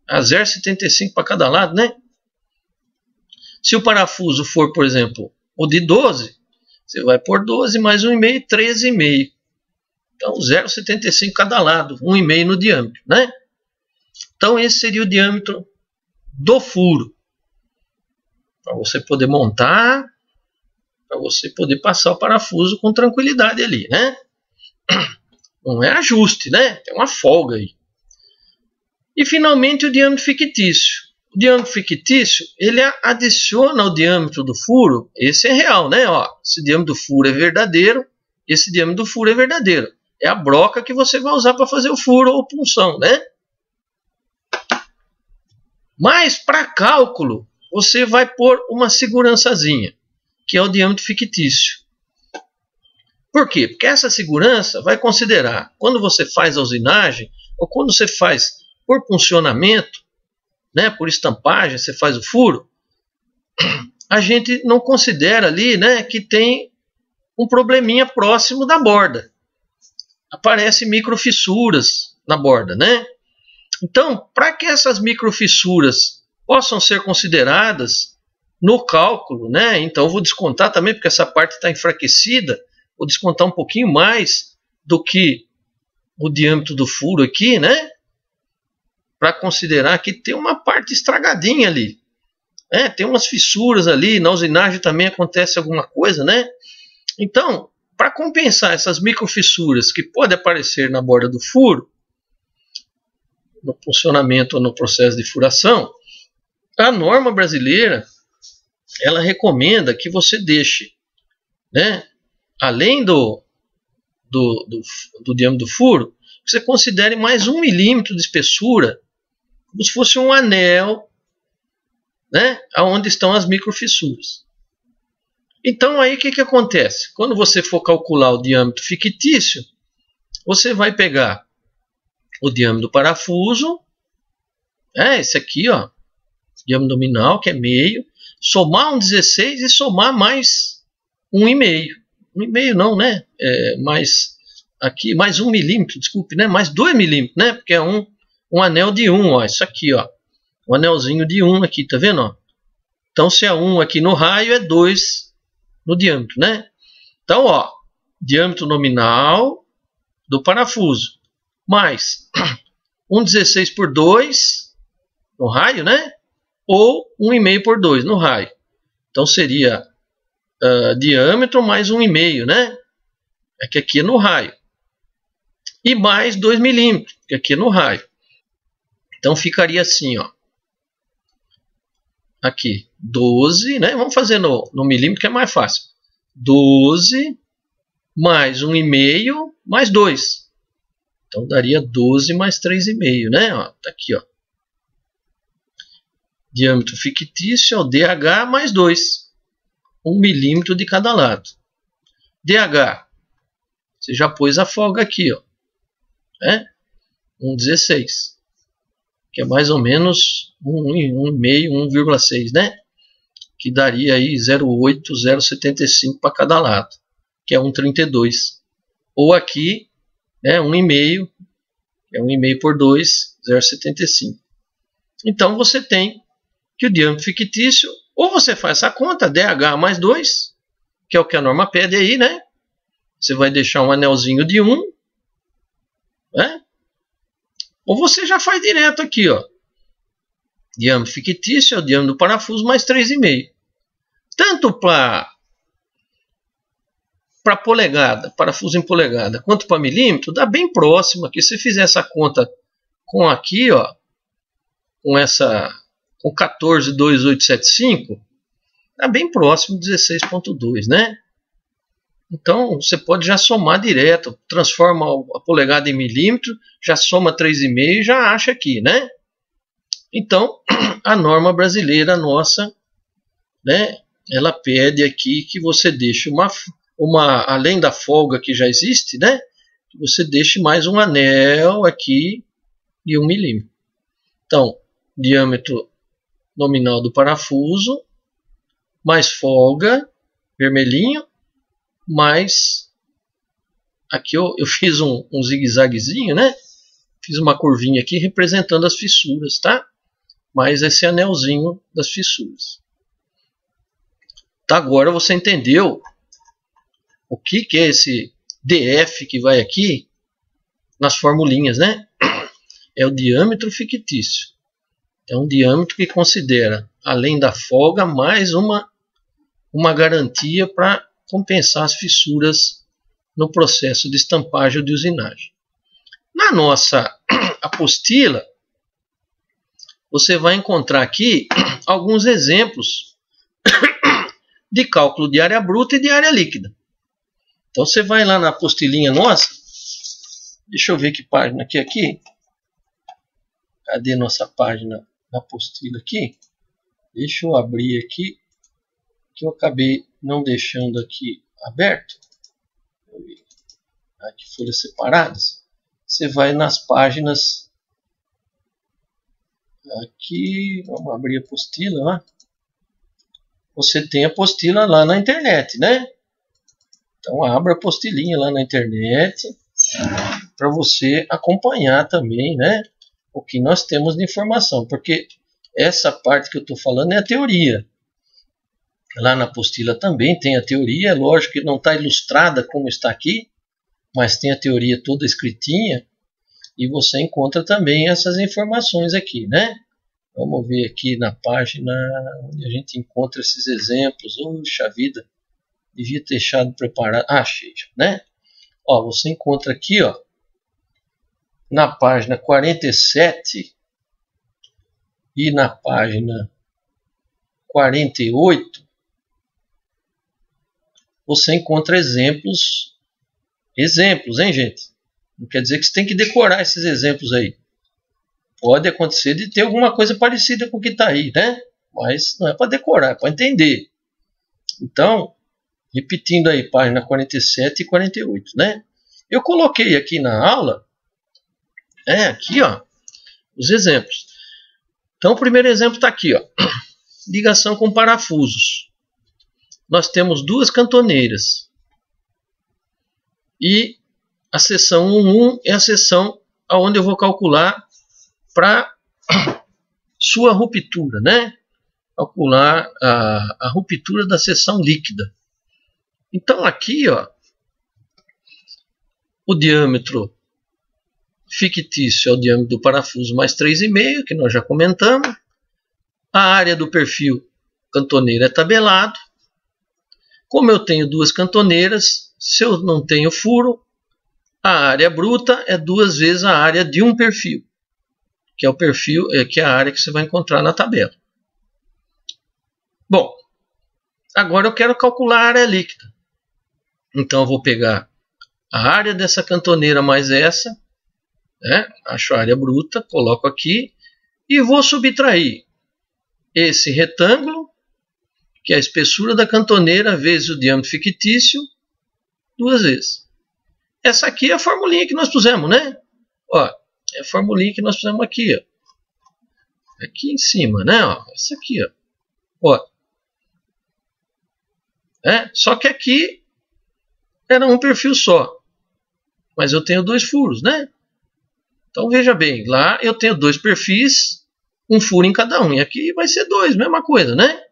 a 0,75 para cada lado, né? Se o parafuso for, por exemplo, o de 12, você vai pôr 12 mais 1,5, 13,5. Então, 0,75 cada lado, 1,5 no diâmetro, né? Então, esse seria o diâmetro do furo. Para você poder montar, para você poder passar o parafuso com tranquilidade ali, né? Não é ajuste, né? Tem uma folga aí. E finalmente o diâmetro fictício. O diâmetro fictício, ele adiciona ao diâmetro do furo, esse é real, né? Ó, esse diâmetro do furo é verdadeiro, esse diâmetro do furo é verdadeiro. É a broca que você vai usar para fazer o furo ou punção, né? Mas para cálculo, você vai pôr uma segurançazinha, que é o diâmetro fictício. Por quê? Porque essa segurança vai considerar, quando você faz a usinagem, ou quando você faz por puncionamento, né, por estampagem, você faz o furo, a gente não considera ali, né, que tem um probleminha próximo da borda. Aparecem microfissuras na borda, né? Então, para que essas microfissuras possam ser consideradas no cálculo, né? Então, eu vou descontar também, porque essa parte está enfraquecida, vou descontar um pouquinho mais do que o diâmetro do furo aqui, né? Para considerar que tem uma parte estragadinha ali. Tem umas fissuras ali, na usinagem também acontece alguma coisa, né? Então, para compensar essas microfissuras que podem aparecer na borda do furo, no funcionamento ou no processo de furação, a norma brasileira, ela recomenda que você deixe, né, além do diâmetro do furo, que você considere mais 1 milímetro de espessura, como se fosse um anel, né, onde estão as microfissuras. Então aí o que acontece? Quando você for calcular o diâmetro fictício, você vai pegar o diâmetro do parafuso, esse aqui, ó, diâmetro nominal, que é meio, somar um 16 e somar mais 1,5. 1,5 não, né? Mais aqui, mais 1 milímetro, desculpe, né? Mais 2 milímetros, né? Porque é um anel de 1, ó, isso aqui, ó. Um anelzinho de 1 aqui, tá vendo, ó? Então, se é 1 aqui no raio, é 2 no diâmetro, né? Então, ó, diâmetro nominal do parafuso, mais 1,16 por 2 no raio, né? Ou 1,5 por 2 no raio. Então, seria diâmetro mais 1,5, né? É que aqui é no raio. E mais 2 milímetros, que aqui é no raio. Então, ficaria assim, ó. Aqui, 12, né? Vamos fazer no milímetro que é mais fácil. 12 mais 1,5 mais 2. Então, daria 12 mais 3,5, né? Ó, tá aqui, ó. Diâmetro fictício é o DH mais 2. 1 milímetro de cada lado. DH, você já pôs a folga aqui, ó. 1,16. Que é mais ou menos 1,5, 1,6, né? Que daria aí 0,8, 0,75 para cada lado, que é 1,32. Ou aqui, né, 1,5, que é 1,5 por 2, 0,75. Então, você tem que o diâmetro fictício, ou você faz essa conta, DH mais 2, que é o que a norma pede aí, né? Você vai deixar um anelzinho de 1, né? Ou você já faz direto aqui, ó. Diâmetro fictício é o diâmetro do parafuso mais 3,5. Tanto para polegada, parafuso em polegada, quanto para milímetro, dá bem próximo aqui. Se você fizer essa conta com aqui, ó, com 14,2875, dá bem próximo de 16,2, né? Então, você pode já somar direto, transforma a polegada em milímetro, já soma 3,5 e já acha aqui, né? Então, a norma brasileira nossa, né, ela pede aqui que você deixe além da folga que já existe, né, que você deixe mais um anel aqui de 1 milímetro. Então, diâmetro nominal do parafuso, mais folga, vermelhinho, mais aqui eu fiz um zigue-zaguezinho, né? Fiz uma curvinha aqui representando as fissuras, tá? Mais esse anelzinho das fissuras. Tá, agora você entendeu o que é esse DF que vai aqui nas formulinhas, né? É o diâmetro fictício. É um diâmetro que considera, além da folga, mais uma garantia para compensar as fissuras no processo de estampagem ou de usinagem. Na nossa apostila, você vai encontrar aqui alguns exemplos de cálculo de área bruta e de área líquida. Então você vai lá na apostilinha nossa. Deixa eu ver que página que é aqui. Cadê nossa página da apostila aqui? Deixa eu abrir aqui, que eu acabei não deixando aqui aberto. Aqui, folhas separadas. Você vai nas páginas. Aqui, vamos abrir a apostila lá. Você tem a apostila lá na internet, né? Então abra a apostilinha lá na internet para você acompanhar também, né? O que nós temos de informação, porque essa parte que eu estou falando é a teoria. Lá na apostila também tem a teoria, é lógico que não está ilustrada como está aqui, mas tem a teoria toda escritinha e você encontra também essas informações aqui, né? Vamos ver aqui na página onde a gente encontra esses exemplos. Puxa vida, devia ter deixado preparado. Ah, achei, né? Ó, você encontra aqui, ó, na página 47 e na página 48, você encontra exemplos, hein, gente? Não quer dizer que você tem que decorar esses exemplos aí. Pode acontecer de ter alguma coisa parecida com o que está aí, né? Mas não é para decorar, é para entender. Então, repetindo aí, página 47 e 48, né? Eu coloquei aqui na aula, aqui, ó, os exemplos. Então, o primeiro exemplo está aqui, ó. Ligação com parafusos. Nós temos duas cantoneiras. E a seção 1.1 é a seção onde eu vou calcular para sua ruptura, né? Calcular a ruptura da seção líquida. Então aqui, ó, o diâmetro fictício é o diâmetro do parafuso mais 3,5, que nós já comentamos. A área do perfil cantoneira é tabelado. Como eu tenho duas cantoneiras, se eu não tenho furo, a área bruta é 2 vezes a área de um perfil, que é o perfil, que é a área que você vai encontrar na tabela. Bom, agora eu quero calcular a área líquida. Então eu vou pegar a área dessa cantoneira mais essa, né? Acho a área bruta, coloco aqui e vou subtrair esse retângulo, que é a espessura da cantoneira vezes o diâmetro fictício, 2 vezes. Essa aqui é a formulinha que nós pusemos, né? Ó, é a formulinha que nós pusemos aqui, ó. Aqui em cima, né? Ó, essa aqui, ó. Ó. Só que aqui era um perfil só. Mas eu tenho 2 furos, né? Então veja bem, lá eu tenho 2 perfis, um furo em cada um. E aqui vai ser 2, mesma coisa, né?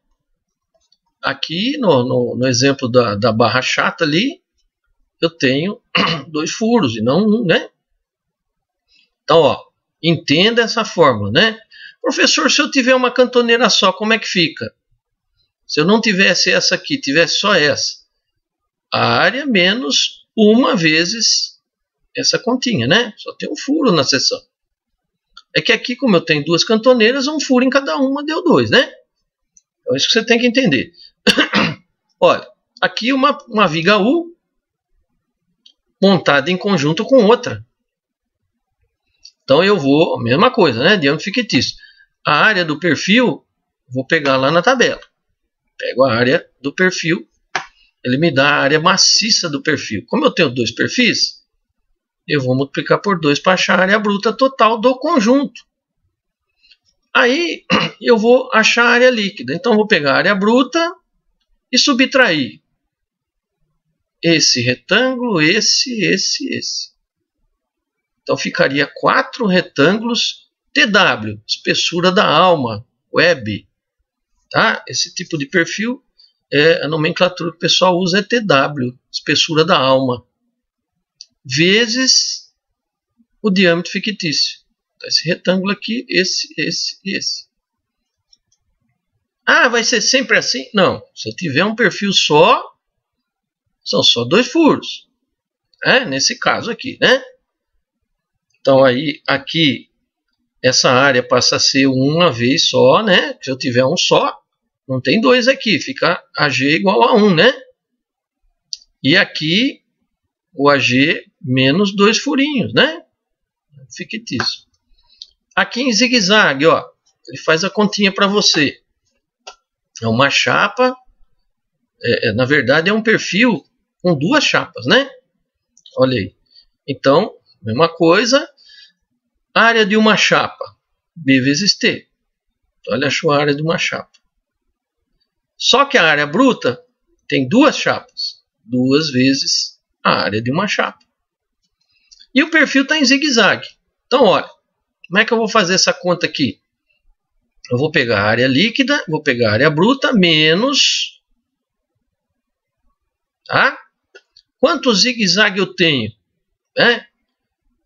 Aqui no exemplo da barra chata ali, eu tenho 2 furos e não um, né? Então, ó, entenda essa fórmula, né? Professor, se eu tiver uma cantoneira só, como é que fica? Se eu não tivesse essa aqui, tivesse só essa, a área menos 1 vezes essa continha, né? Só tem um furo na seção. É que aqui, como eu tenho 2 cantoneiras, um furo em cada uma deu 2, né? Então, isso que você tem que entender. Olha, aqui uma viga U montada em conjunto com outra. Então eu vou, mesma coisa, né? Diâmetro fictício. A área do perfil, vou pegar lá na tabela. Pego a área do perfil, ele me dá a área maciça do perfil. Como eu tenho 2 perfis, eu vou multiplicar por 2 para achar a área bruta total do conjunto. Aí eu vou achar a área líquida. Então eu vou pegar a área bruta e subtrair esse retângulo, esse. Então ficaria 4 retângulos TW, espessura da alma, web. Tá? Esse tipo de perfil, a nomenclatura que o pessoal usa é TW, espessura da alma, vezes o diâmetro fictício. Então, esse retângulo aqui, esse. Ah, vai ser sempre assim? Não. Se eu tiver um perfil só, são só 2 furos. Nesse caso aqui, né? Então, aí, aqui, essa área passa a ser uma vez só, né? Se eu tiver um só, não tem dois aqui, fica AG igual a 1, né? E aqui o AG menos 2 furinhos, né? Fictício. Aqui em zigue-zague, ó, ele faz a continha para você. É uma chapa, na verdade é um perfil com duas chapas, né? Olha aí. Então, mesma coisa, área de uma chapa, B vezes T. Então, ele achou a área de uma chapa. Só que a área bruta tem duas chapas, 2 vezes a área de uma chapa. E o perfil está em zigue-zague. Então, olha, como é que eu vou fazer essa conta aqui? Eu vou pegar a área líquida, vou pegar a área bruta, menos... Tá? Quantos zigue-zague eu tenho?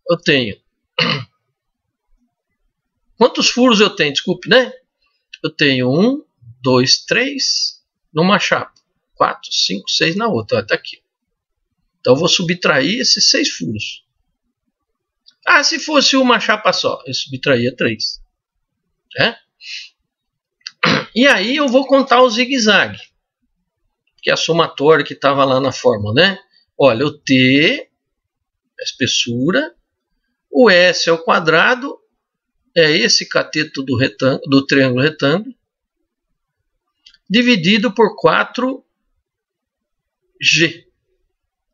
Eu tenho... Quantos furos eu tenho? Desculpe, né? Eu tenho 1, 2, 3 numa chapa. 4, 5, 6 na outra. Está aqui. Então, eu vou subtrair esses 6 furos. Ah, se fosse uma chapa só, eu subtraía 3. E aí eu vou contar o zigue-zague, que é a somatória que estava lá na fórmula, né? Olha, o T, a espessura, o S é o quadrado, é esse cateto do triângulo retângulo, dividido por 4G, que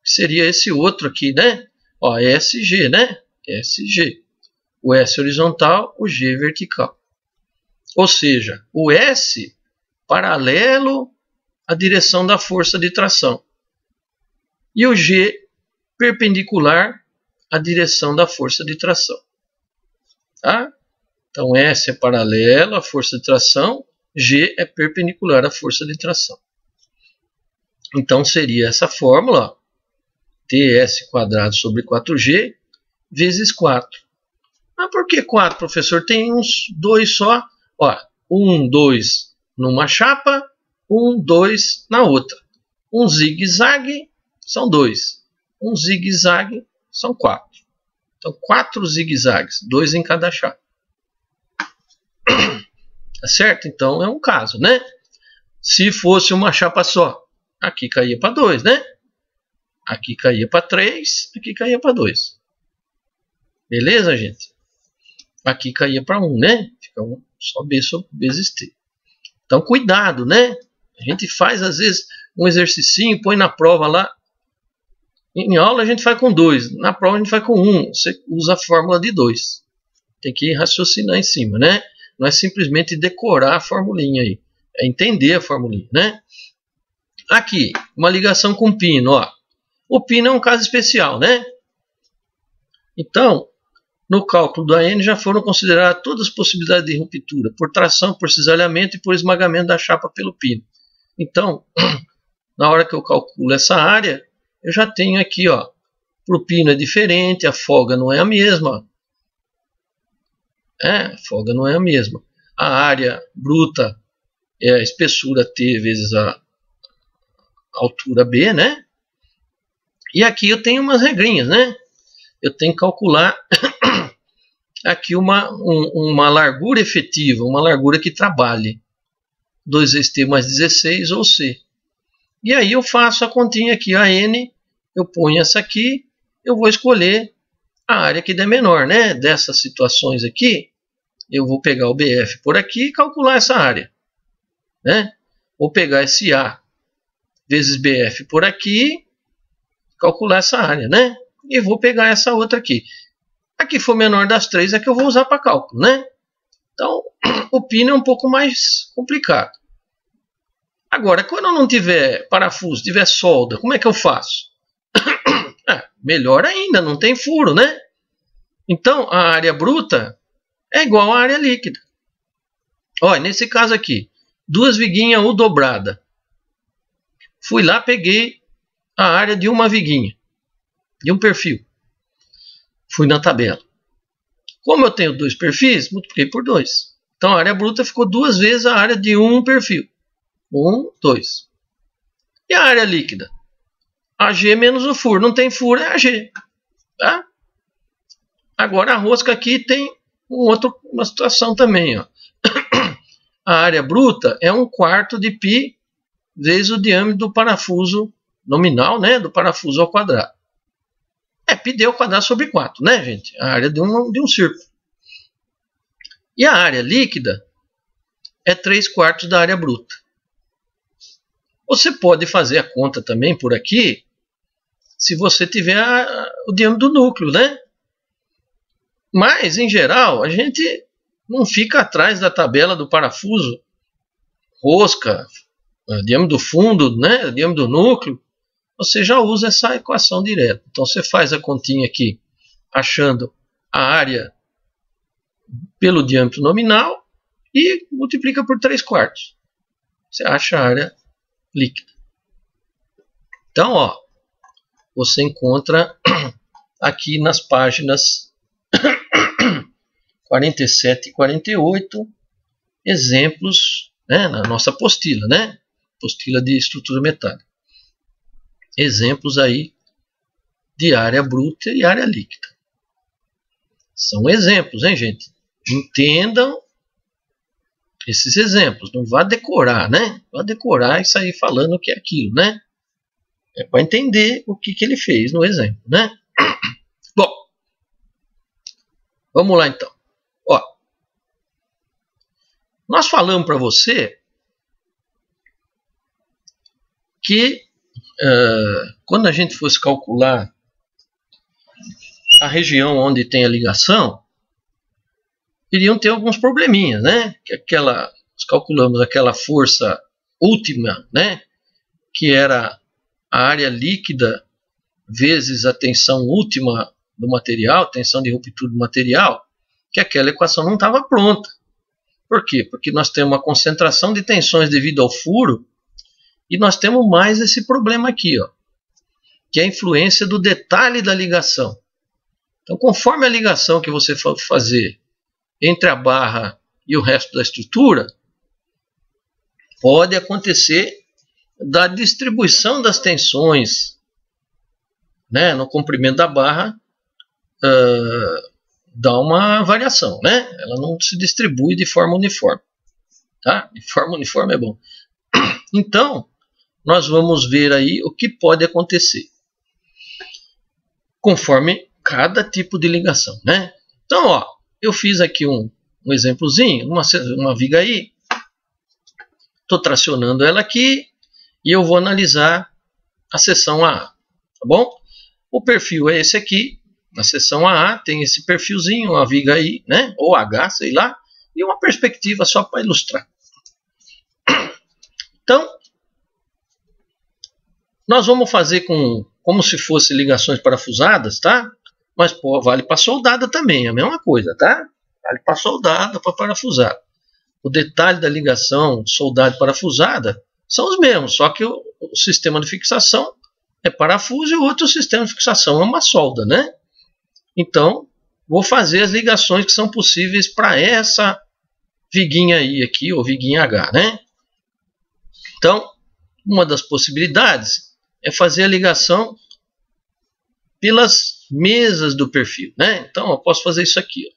seria esse outro aqui, né? Ó, SG, né? SG. O S horizontal, o G vertical. Ou seja, o S paralelo à direção da força de tração. E o G perpendicular à direção da força de tração. Tá? Então, S é paralelo à força de tração, G é perpendicular à força de tração. Então, seria essa fórmula, ó, TS quadrado sobre 4G vezes 4. Ah, por que 4, professor? Tem uns 2 só. Ó, 1, 2 numa chapa, 1, 2 na outra. Um zigue-zague são 2. Um zigue-zague são 4. Então, 4 zigue-zagues, 2 em cada chapa. Tá certo? Então, é um caso, né? Se fosse uma chapa só, aqui caía para 2, né? Aqui caía para 3, aqui caía para 2. Beleza, gente? Aqui caía para 1, né? Fica só B sobre vezes T. Então, cuidado, né? A gente faz, às vezes, um exercicinho, põe na prova lá. Em aula a gente faz com 2. Na prova a gente faz com 1. Você usa a fórmula de 2. Tem que raciocinar em cima, né? Não é simplesmente decorar a formulinha aí. É entender a formulinha, né? Aqui, uma ligação com pino, ó. O pino é um caso especial, né? Então, no cálculo da N já foram consideradas todas as possibilidades de ruptura, por tração, por cisalhamento e por esmagamento da chapa pelo pino. Então, na hora que eu calculo essa área, eu já tenho aqui, ó, para o pino é diferente, a folga não é a mesma. A folga não é a mesma. A área bruta é a espessura T vezes a altura B, né? E aqui eu tenho umas regrinhas, né? Eu tenho que calcular aqui uma largura efetiva, uma largura que trabalhe. 2 vezes T mais 16 ou C. E aí eu faço a continha aqui, a N, eu ponho essa aqui, eu vou escolher a área que der menor, né? Dessas situações aqui, eu vou pegar o BF por aqui e calcular essa área, né? Vou pegar esse A vezes BF por aqui, calcular essa área, né? E vou pegar essa outra aqui. A que for menor das 3 é que eu vou usar para cálculo, né? Então, o pino é um pouco mais complicado. Agora, quando eu não tiver parafuso, tiver solda, como é que eu faço? Melhor ainda, não tem furo, né? Então, a área bruta é igual à área líquida. Olha, nesse caso aqui, 2 viguinhas U dobrada. Fui lá, peguei a área de uma viguinha, de um perfil. Fui na tabela. Como eu tenho 2 perfis, multipliquei por 2. Então, a área bruta ficou 2 vezes a área de um perfil. 1, 2. E a área líquida? AG menos o furo. Não tem furo, é AG. Tá? Agora, a rosca aqui tem uma situação também. Ó. A área bruta é 1/4 de π vezes o diâmetro do parafuso nominal, né, do parafuso ao quadrado. É πd ao quadrado sobre 4, né, gente? A área de um círculo. E a área líquida é 3/4 da área bruta. Você pode fazer a conta também por aqui, se você tiver o diâmetro do núcleo, né? Mas, em geral, a gente não fica atrás da tabela do parafuso, rosca, diâmetro do fundo, né? Diâmetro do núcleo. Você já usa essa equação direta. Então, você faz a continha aqui, achando a área pelo diâmetro nominal e multiplica por 3/4. Você acha a área líquida. Então, ó, você encontra aqui nas páginas 47 e 48 exemplos, né, na nossa apostila, né? Apostila de estrutura metálica. Exemplos aí de área bruta e área líquida. São exemplos, hein, gente? Entendam esses exemplos. Não vá decorar, né? Vá decorar e sair falando o que é aquilo, né? É para entender o que ele fez no exemplo, né? Bom, vamos lá então. Ó, nós falamos para você que quando a gente fosse calcular a região onde tem a ligação, iriam ter alguns probleminhas, né? Nós calculamos aquela força última, né? Que era a área líquida vezes a tensão última do material, tensão de ruptura do material, que aquela equação não estava pronta. Por quê? Porque nós temos uma concentração de tensões devido ao furo e nós temos mais esse problema aqui, ó, que é a influência do detalhe da ligação. Então, conforme a ligação que você for fazer entre a barra e o resto da estrutura, pode acontecer da distribuição das tensões, né, no comprimento da barra, dá uma variação, né? Ela não se distribui de forma uniforme. Tá? De forma uniforme é bom. Então, nós vamos ver aí o que pode acontecer conforme cada tipo de ligação, né? Então, ó, eu fiz aqui um exemplozinho, uma viga aí. Estou tracionando ela aqui e eu vou analisar a seção AA, tá bom? O perfil é esse aqui. Na seção AA tem esse perfilzinho, uma viga aí, né? Ou H, sei lá, e uma perspectiva só para ilustrar. Então, nós vamos fazer como se fossem ligações parafusadas, tá? Mas pô, vale para soldada também, é a mesma coisa, tá? Vale para soldada, para parafusada. O detalhe da ligação soldada e parafusada são os mesmos, só que o sistema de fixação é parafuso e o outro sistema de fixação é uma solda, né? Então, vou fazer as ligações que são possíveis para essa viguinha aí aqui, ou viguinha H, né? Então, uma das possibilidades é fazer a ligação pelas mesas do perfil, né? Então, eu posso fazer isso aqui, ó.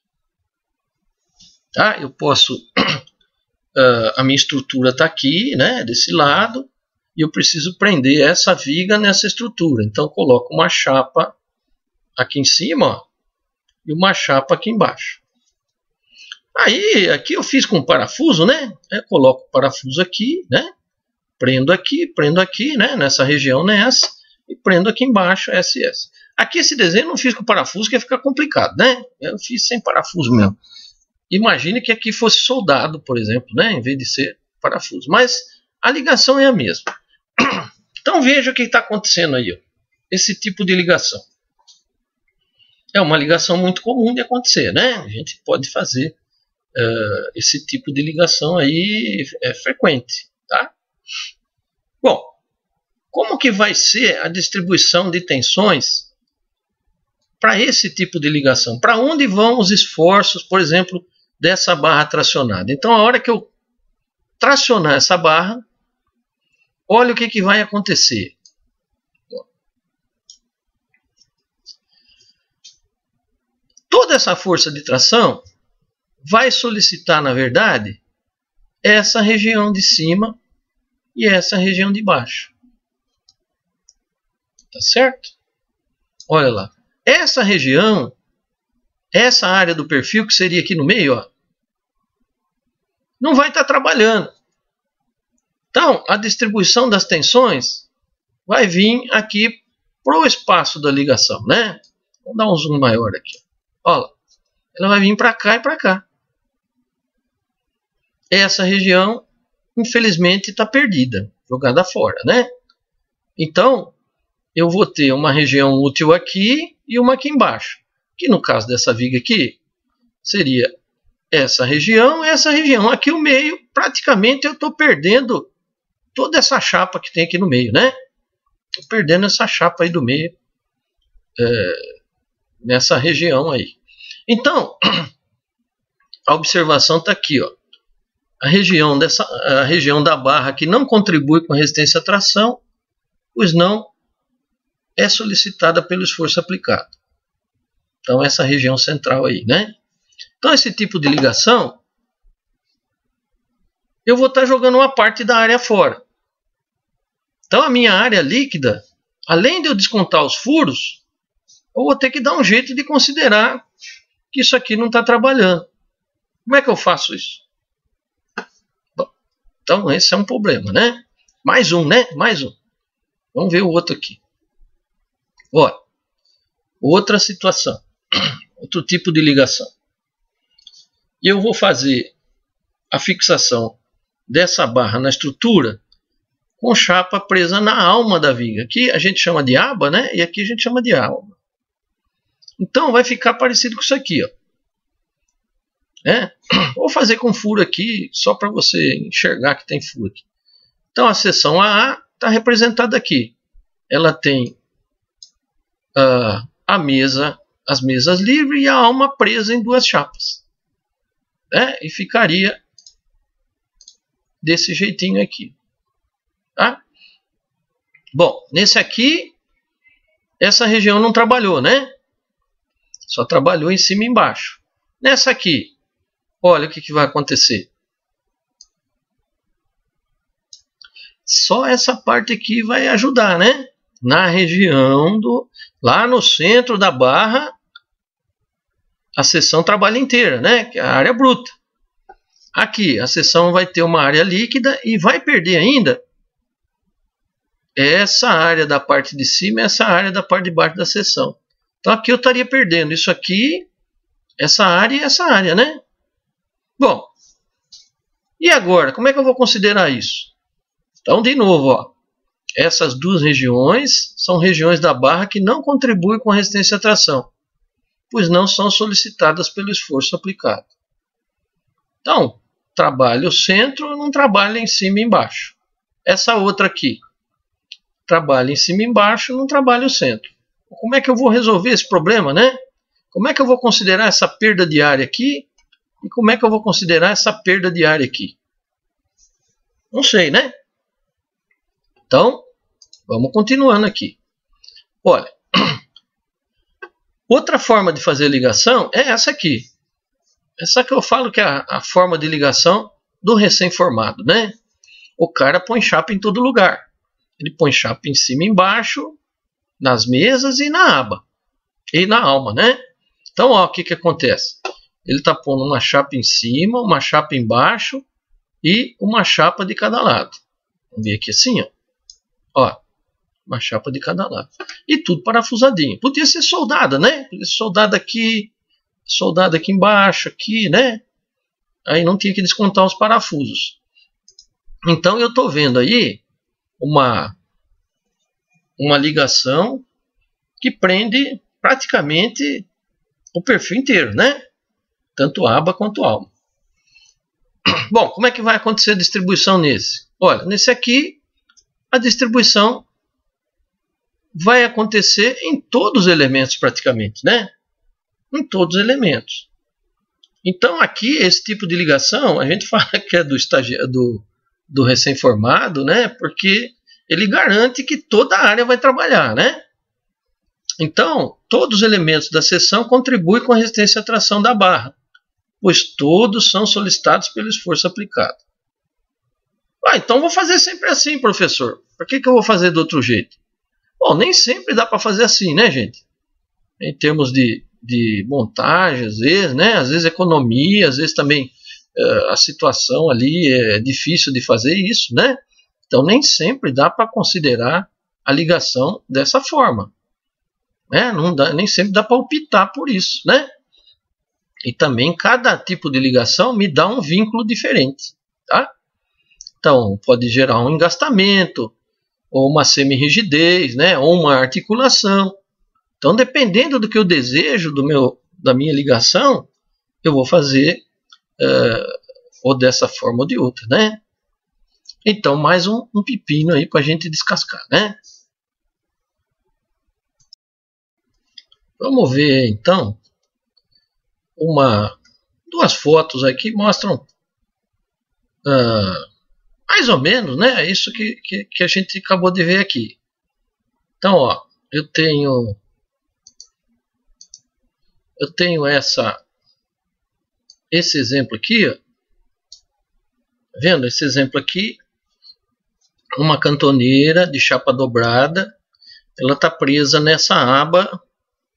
Tá? Eu posso... a minha estrutura está aqui, né? Desse lado, e eu preciso prender essa viga nessa estrutura. Então, eu coloco uma chapa aqui em cima, ó, e uma chapa aqui embaixo. Aí, aqui eu fiz com parafuso, né? Eu coloco o parafuso aqui, né? Prendo aqui, né? Nessa região nessa, e prendo aqui embaixo SS. Aqui esse desenho eu não fiz com parafuso, que ia ficar complicado, né? Eu fiz sem parafuso mesmo. Imagine que aqui fosse soldado, por exemplo, né? Em vez de ser parafuso. Mas a ligação é a mesma. Então veja o que está acontecendo aí, ó. Esse tipo de ligação. É uma ligação muito comum de acontecer, né? A gente pode fazer esse tipo de ligação aí frequente, tá? Bom, como que vai ser a distribuição de tensões para esse tipo de ligação? Para onde vão os esforços, por exemplo, dessa barra tracionada? Então, a hora que eu tracionar essa barra, olha o que vai acontecer. Toda essa força de tração vai solicitar, na verdade, essa região de cima e essa região de baixo. Tá certo? Olha lá. Essa região, essa área do perfil que seria aqui no meio, ó, não vai estar trabalhando. Então, a distribuição das tensões vai vir aqui para o espaço da ligação, né? Vamos dar um zoom maior aqui. Olha, ela vai vir para cá e para cá. Essa região, infelizmente, está perdida, jogada fora, né? Então, eu vou ter uma região útil aqui e uma aqui embaixo. Que no caso dessa viga aqui, seria essa região e essa região. Aqui o meio, praticamente eu estou perdendo toda essa chapa que tem aqui no meio, né? Estou perdendo essa chapa aí do meio, nessa região aí. Então, a observação está aqui, ó. A região da barra que não contribui com a resistência à tração, pois não é solicitada pelo esforço aplicado. Então, essa região central aí, né? Então, esse tipo de ligação, eu vou estar jogando uma parte da área fora. Então, a minha área líquida, além de eu descontar os furos, eu vou ter que dar um jeito de considerar que isso aqui não está trabalhando. Como é que eu faço isso? Bom, então, esse é um problema, né? Mais um, né? Mais um. Vamos ver o outro aqui. Olha, outra situação. Outro tipo de ligação. E eu vou fazer a fixação dessa barra na estrutura com chapa presa na alma da viga. Aqui a gente chama de aba, né? E aqui a gente chama de alma. Então vai ficar parecido com isso aqui, ó. Vou fazer com furo aqui, só para você enxergar que tem furo aqui. Então a seção AA está representada aqui. Ela tem as mesas livres e a alma presa em duas chapas. E ficaria desse jeitinho aqui. Tá? Bom, nesse aqui, essa região não trabalhou, né? Só trabalhou em cima e embaixo. Nessa aqui, olha o que vai acontecer. Só essa parte aqui vai ajudar, né? Na região lá no centro da barra, a seção trabalha inteira, né? Que é a área bruta. Aqui, a seção vai ter uma área líquida e vai perder ainda essa área da parte de cima e essa área da parte de baixo da seção. Então aqui eu estaria perdendo isso aqui, essa área e essa área, né? Bom, e agora? Como é que eu vou considerar isso? Então, de novo, ó, essas duas regiões são regiões da barra que não contribuem com a resistência à tração, pois não são solicitadas pelo esforço aplicado. Então, trabalha o centro, não trabalha em cima e embaixo. Essa outra aqui, trabalha em cima e embaixo, não trabalha o centro. Como é que eu vou resolver esse problema, né? Como é que eu vou considerar essa perda de área aqui? E como é que eu vou considerar essa perda de área aqui? Não sei, né? Então, vamos continuando aqui. Olha, outra forma de fazer ligação é essa aqui. Essa que eu falo que é a forma de ligação do recém-formado, né? O cara põe chapa em todo lugar. Ele põe chapa em cima e embaixo, nas mesas e na aba. E na alma, né? Então, ó, o que acontece? Ele está pondo uma chapa em cima, uma chapa embaixo e uma chapa de cada lado. Vamos ver aqui assim, ó. Ó, uma chapa de cada lado. E tudo parafusadinho. Podia ser soldada, né? Podia ser soldada aqui embaixo, aqui, né? Aí não tinha que descontar os parafusos. Então eu estou vendo aí uma ligação que prende praticamente o perfil inteiro, né? Tanto aba quanto alma. Bom, como é que vai acontecer a distribuição nesse? Olha, nesse aqui, a distribuição vai acontecer em todos os elementos praticamente, né? Em todos os elementos. Então aqui, esse tipo de ligação, a gente fala que é do recém-formado, né? Porque ele garante que toda a área vai trabalhar, né? Então, todos os elementos da seção contribuem com a resistência à tração da barra. pois todos são solicitados pelo esforço aplicado. Então vou fazer sempre assim, professor. Por que eu vou fazer de outro jeito? Bom, nem sempre dá para fazer assim, né, gente? Em termos de montagem, às vezes, né? Às vezes economia, às vezes também a situação ali é difícil de fazer isso, né? Então nem sempre dá para considerar a ligação dessa forma, né? Não dá, nem sempre dá para optar por isso, né? E também cada tipo de ligação me dá um vínculo diferente, tá? Então pode gerar um engastamento, ou uma semirrigidez, né? Ou uma articulação. Então, dependendo do que eu desejo da minha ligação, eu vou fazer ou dessa forma ou de outra, né? Então, mais um pepino aí para a gente descascar, né? Vamos ver, então, duas fotos aqui que mostram mais ou menos, né? Isso que a gente acabou de ver aqui. Então, ó, eu tenho esse exemplo aqui, ó. Tá vendo? Esse exemplo aqui, uma cantoneira de chapa dobrada, ela está presa nessa aba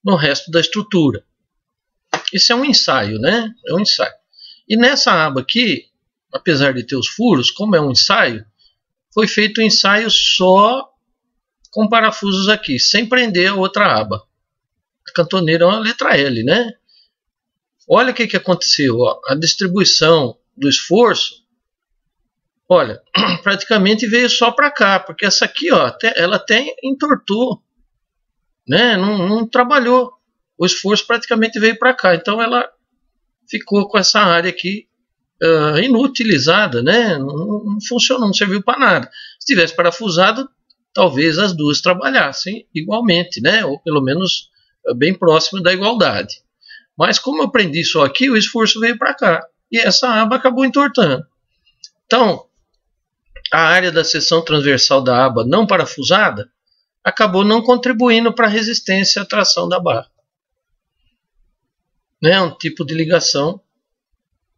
no resto da estrutura. Isso é um ensaio, né? É um ensaio. E nessa aba aqui, apesar de ter os furos, como é um ensaio, foi feito um ensaio só com parafusos aqui, sem prender a outra aba. A cantoneira é uma letra L, né? Olha o que aconteceu. Ó. A distribuição do esforço, olha, praticamente veio só para cá, porque essa aqui, ó, ela até entortou, né? Não trabalhou. O esforço praticamente veio para cá, então ela ficou com essa área aqui inutilizada, né? Não funcionou, não serviu para nada. Se tivesse parafusado, talvez as duas trabalhassem igualmente, né? Ou pelo menos bem próximo da igualdade. Mas como eu prendi só aqui, o esforço veio para cá. E essa aba acabou entortando. Então, a área da seção transversal da aba não parafusada acabou não contribuindo para a resistência à tração da barra. É um tipo de ligação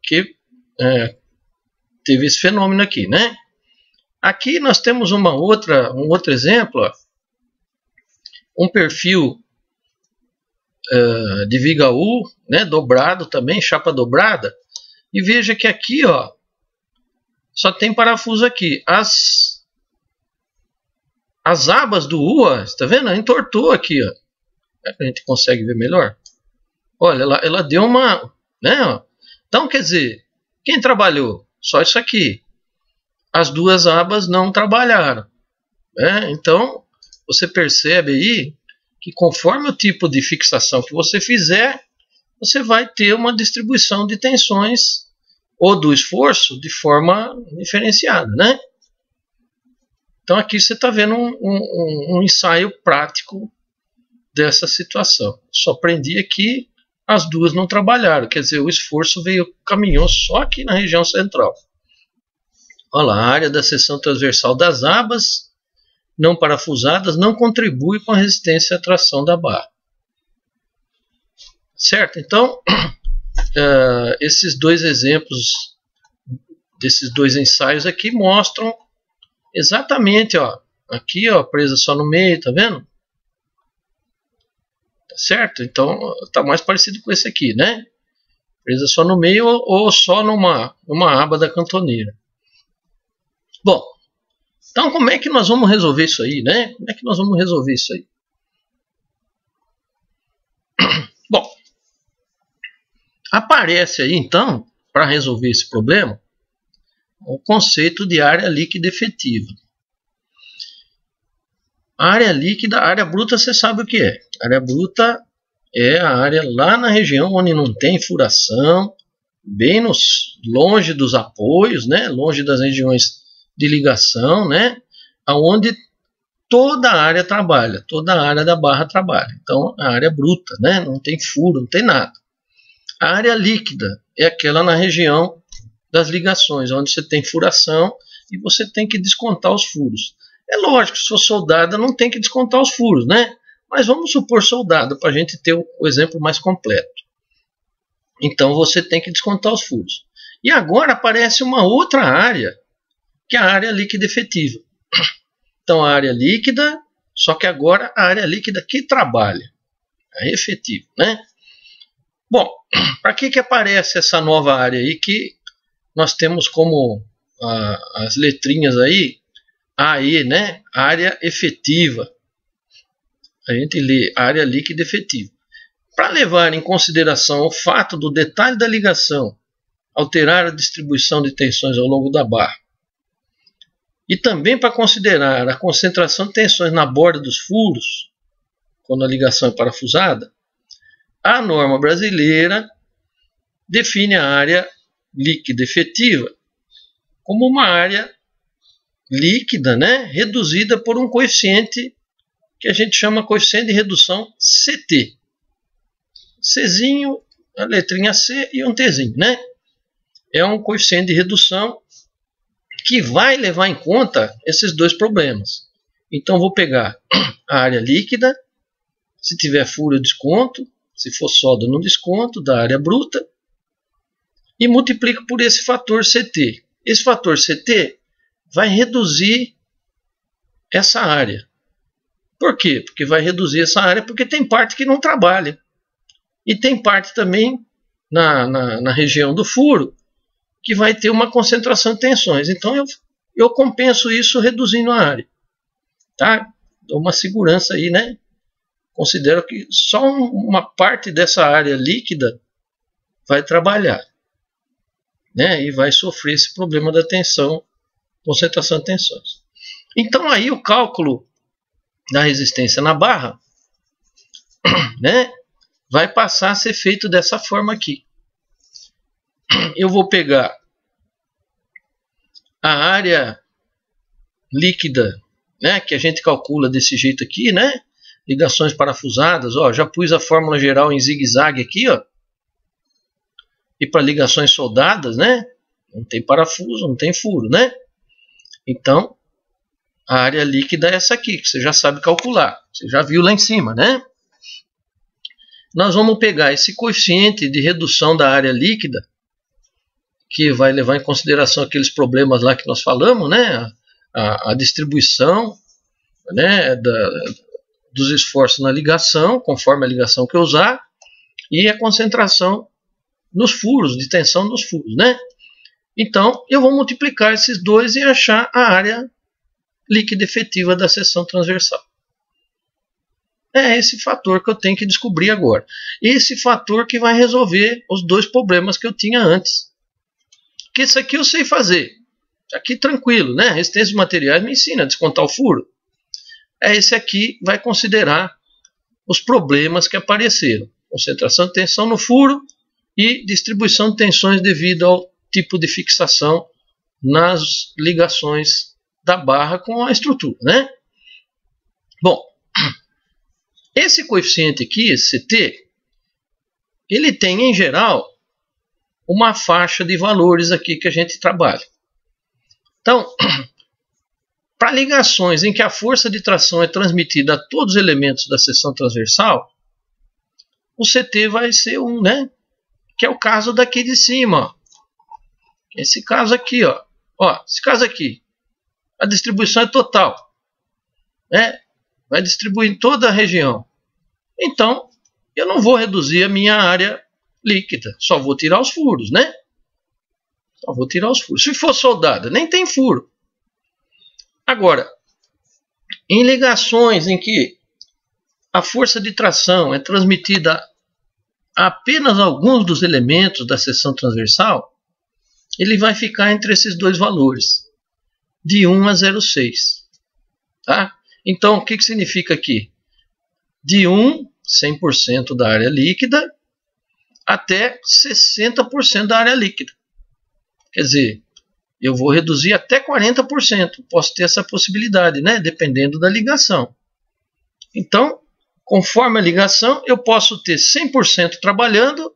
que teve esse fenômeno aqui, né? Aqui nós temos um outro exemplo, ó. Um perfil de viga U, né, dobrado também, chapa dobrada, e veja que aqui, ó, só tem parafuso aqui. As abas do U, ó, está vendo? Entortou aqui, ó. A gente consegue ver melhor? Olha, ela deu uma, né, ó. Então, quer dizer, quem trabalhou? Só isso aqui. As duas abas não trabalharam, né? Então, você percebe aí que conforme o tipo de fixação que você fizer, você vai ter uma distribuição de tensões ou do esforço de forma diferenciada, né? Então aqui você está vendo um ensaio prático dessa situação. Só prendi aqui, as duas não trabalharam, quer dizer, o esforço caminhou só aqui na região central. Olha lá, a área da seção transversal das abas não parafusadas não contribui com a resistência à tração da barra. Certo? Então, esses dois exemplos desses dois ensaios aqui mostram exatamente, ó, aqui, ó, presa só no meio, tá vendo? Tá certo? Então, tá mais parecido com esse aqui, né? Presa só no meio ou só numa aba da cantoneira. Bom, então como é que nós vamos resolver isso aí, né? Como é que nós vamos resolver isso aí? Bom, aparece aí então, para resolver esse problema, o conceito de área líquida efetiva. A área líquida, a área bruta, você sabe o que é. A área bruta é a área lá na região onde não tem furação, bem longe dos apoios, né? Longe das regiões de ligação, né? Onde toda a área trabalha, toda a área da barra trabalha. Então, a área bruta, né? Não tem furo, não tem nada. A área líquida é aquela na região das ligações, onde você tem furação e você tem que descontar os furos. É lógico, se for soldada, não tem que descontar os furos, né? Mas vamos supor soldada, para a gente ter o exemplo mais completo. Então você tem que descontar os furos. E agora aparece uma outra área, que é a área líquida efetiva. Então a área líquida, só que agora a área líquida que trabalha, a efetiva, né? Bom, para que aparece essa nova área aí que nós temos como as letrinhas aí, AE, né? Área efetiva. A gente lê área líquida efetiva. Para levar em consideração o fato do detalhe da ligação alterar a distribuição de tensões ao longo da barra, e também para considerar a concentração de tensões na borda dos furos, quando a ligação é parafusada, a norma brasileira define a área líquida efetiva como uma área líquida, né, reduzida por um coeficiente que a gente chama coeficiente de redução CT. Czinho, a letrinha C e um Tzinho, né? É um coeficiente de redução que vai levar em conta esses dois problemas. Então vou pegar a área líquida, se tiver furo eu desconto, se for solda no desconto da área bruta, e multiplico por esse fator CT. Esse fator CT vai reduzir essa área. Por quê? Porque vai reduzir essa área porque tem parte que não trabalha. E tem parte também na região do furo que vai ter uma concentração de tensões. Então eu compenso isso reduzindo a área. Tá? Dou uma segurança aí, né? Considero que só uma parte dessa área líquida vai trabalhar, né? E vai sofrer esse problema da tensão, concentração de tensões. Então aí o cálculo da resistência na barra, né, vai passar a ser feito dessa forma aqui. Eu vou pegar a área líquida, né, que a gente calcula desse jeito aqui, né? Ligações parafusadas, ó, já pus a fórmula geral em zigue-zague aqui, ó. E para ligações soldadas, né? Não tem parafuso, não tem furo, né? Então, a área líquida é essa aqui, que você já sabe calcular. Você já viu lá em cima, né? Nós vamos pegar esse coeficiente de redução da área líquida, que vai levar em consideração aqueles problemas lá que nós falamos, né? A distribuição, né, dos esforços na ligação, conforme a ligação que eu usar, e a concentração nos furos, de tensão nos furos, né? Então, eu vou multiplicar esses dois e achar a área líquida efetiva da seção transversal. É esse fator que eu tenho que descobrir agora. Esse fator que vai resolver os dois problemas que eu tinha antes. Porque isso aqui eu sei fazer. Aqui tranquilo, né? Resistência de materiais me ensina a descontar o furo. Esse aqui vai considerar os problemas que apareceram. Concentração de tensão no furo e distribuição de tensões devido ao tipo de fixação nas ligações da barra com a estrutura, né? Bom, esse coeficiente aqui, esse CT, ele tem em geral uma faixa de valores aqui que a gente trabalha. Então, para ligações em que a força de tração é transmitida a todos os elementos da seção transversal, o CT vai ser 1, né? Que é o caso daqui de cima, ó. Esse caso aqui, ó. Esse caso aqui, a distribuição é total, né? Vai distribuir em toda a região. Então, eu não vou reduzir a minha área líquida, só vou tirar os furos, né? Só vou tirar os furos. Se for soldada, nem tem furo. Agora, em ligações em que a força de tração é transmitida a apenas alguns dos elementos da seção transversal, ele vai ficar entre esses dois valores, de 1 a 0,6. Tá? Então, o que significa aqui? De 1, 100% da área líquida, até 60% da área líquida. Quer dizer, eu vou reduzir até 40%. Posso ter essa possibilidade, né? Dependendo da ligação. Então, conforme a ligação, eu posso ter 100% trabalhando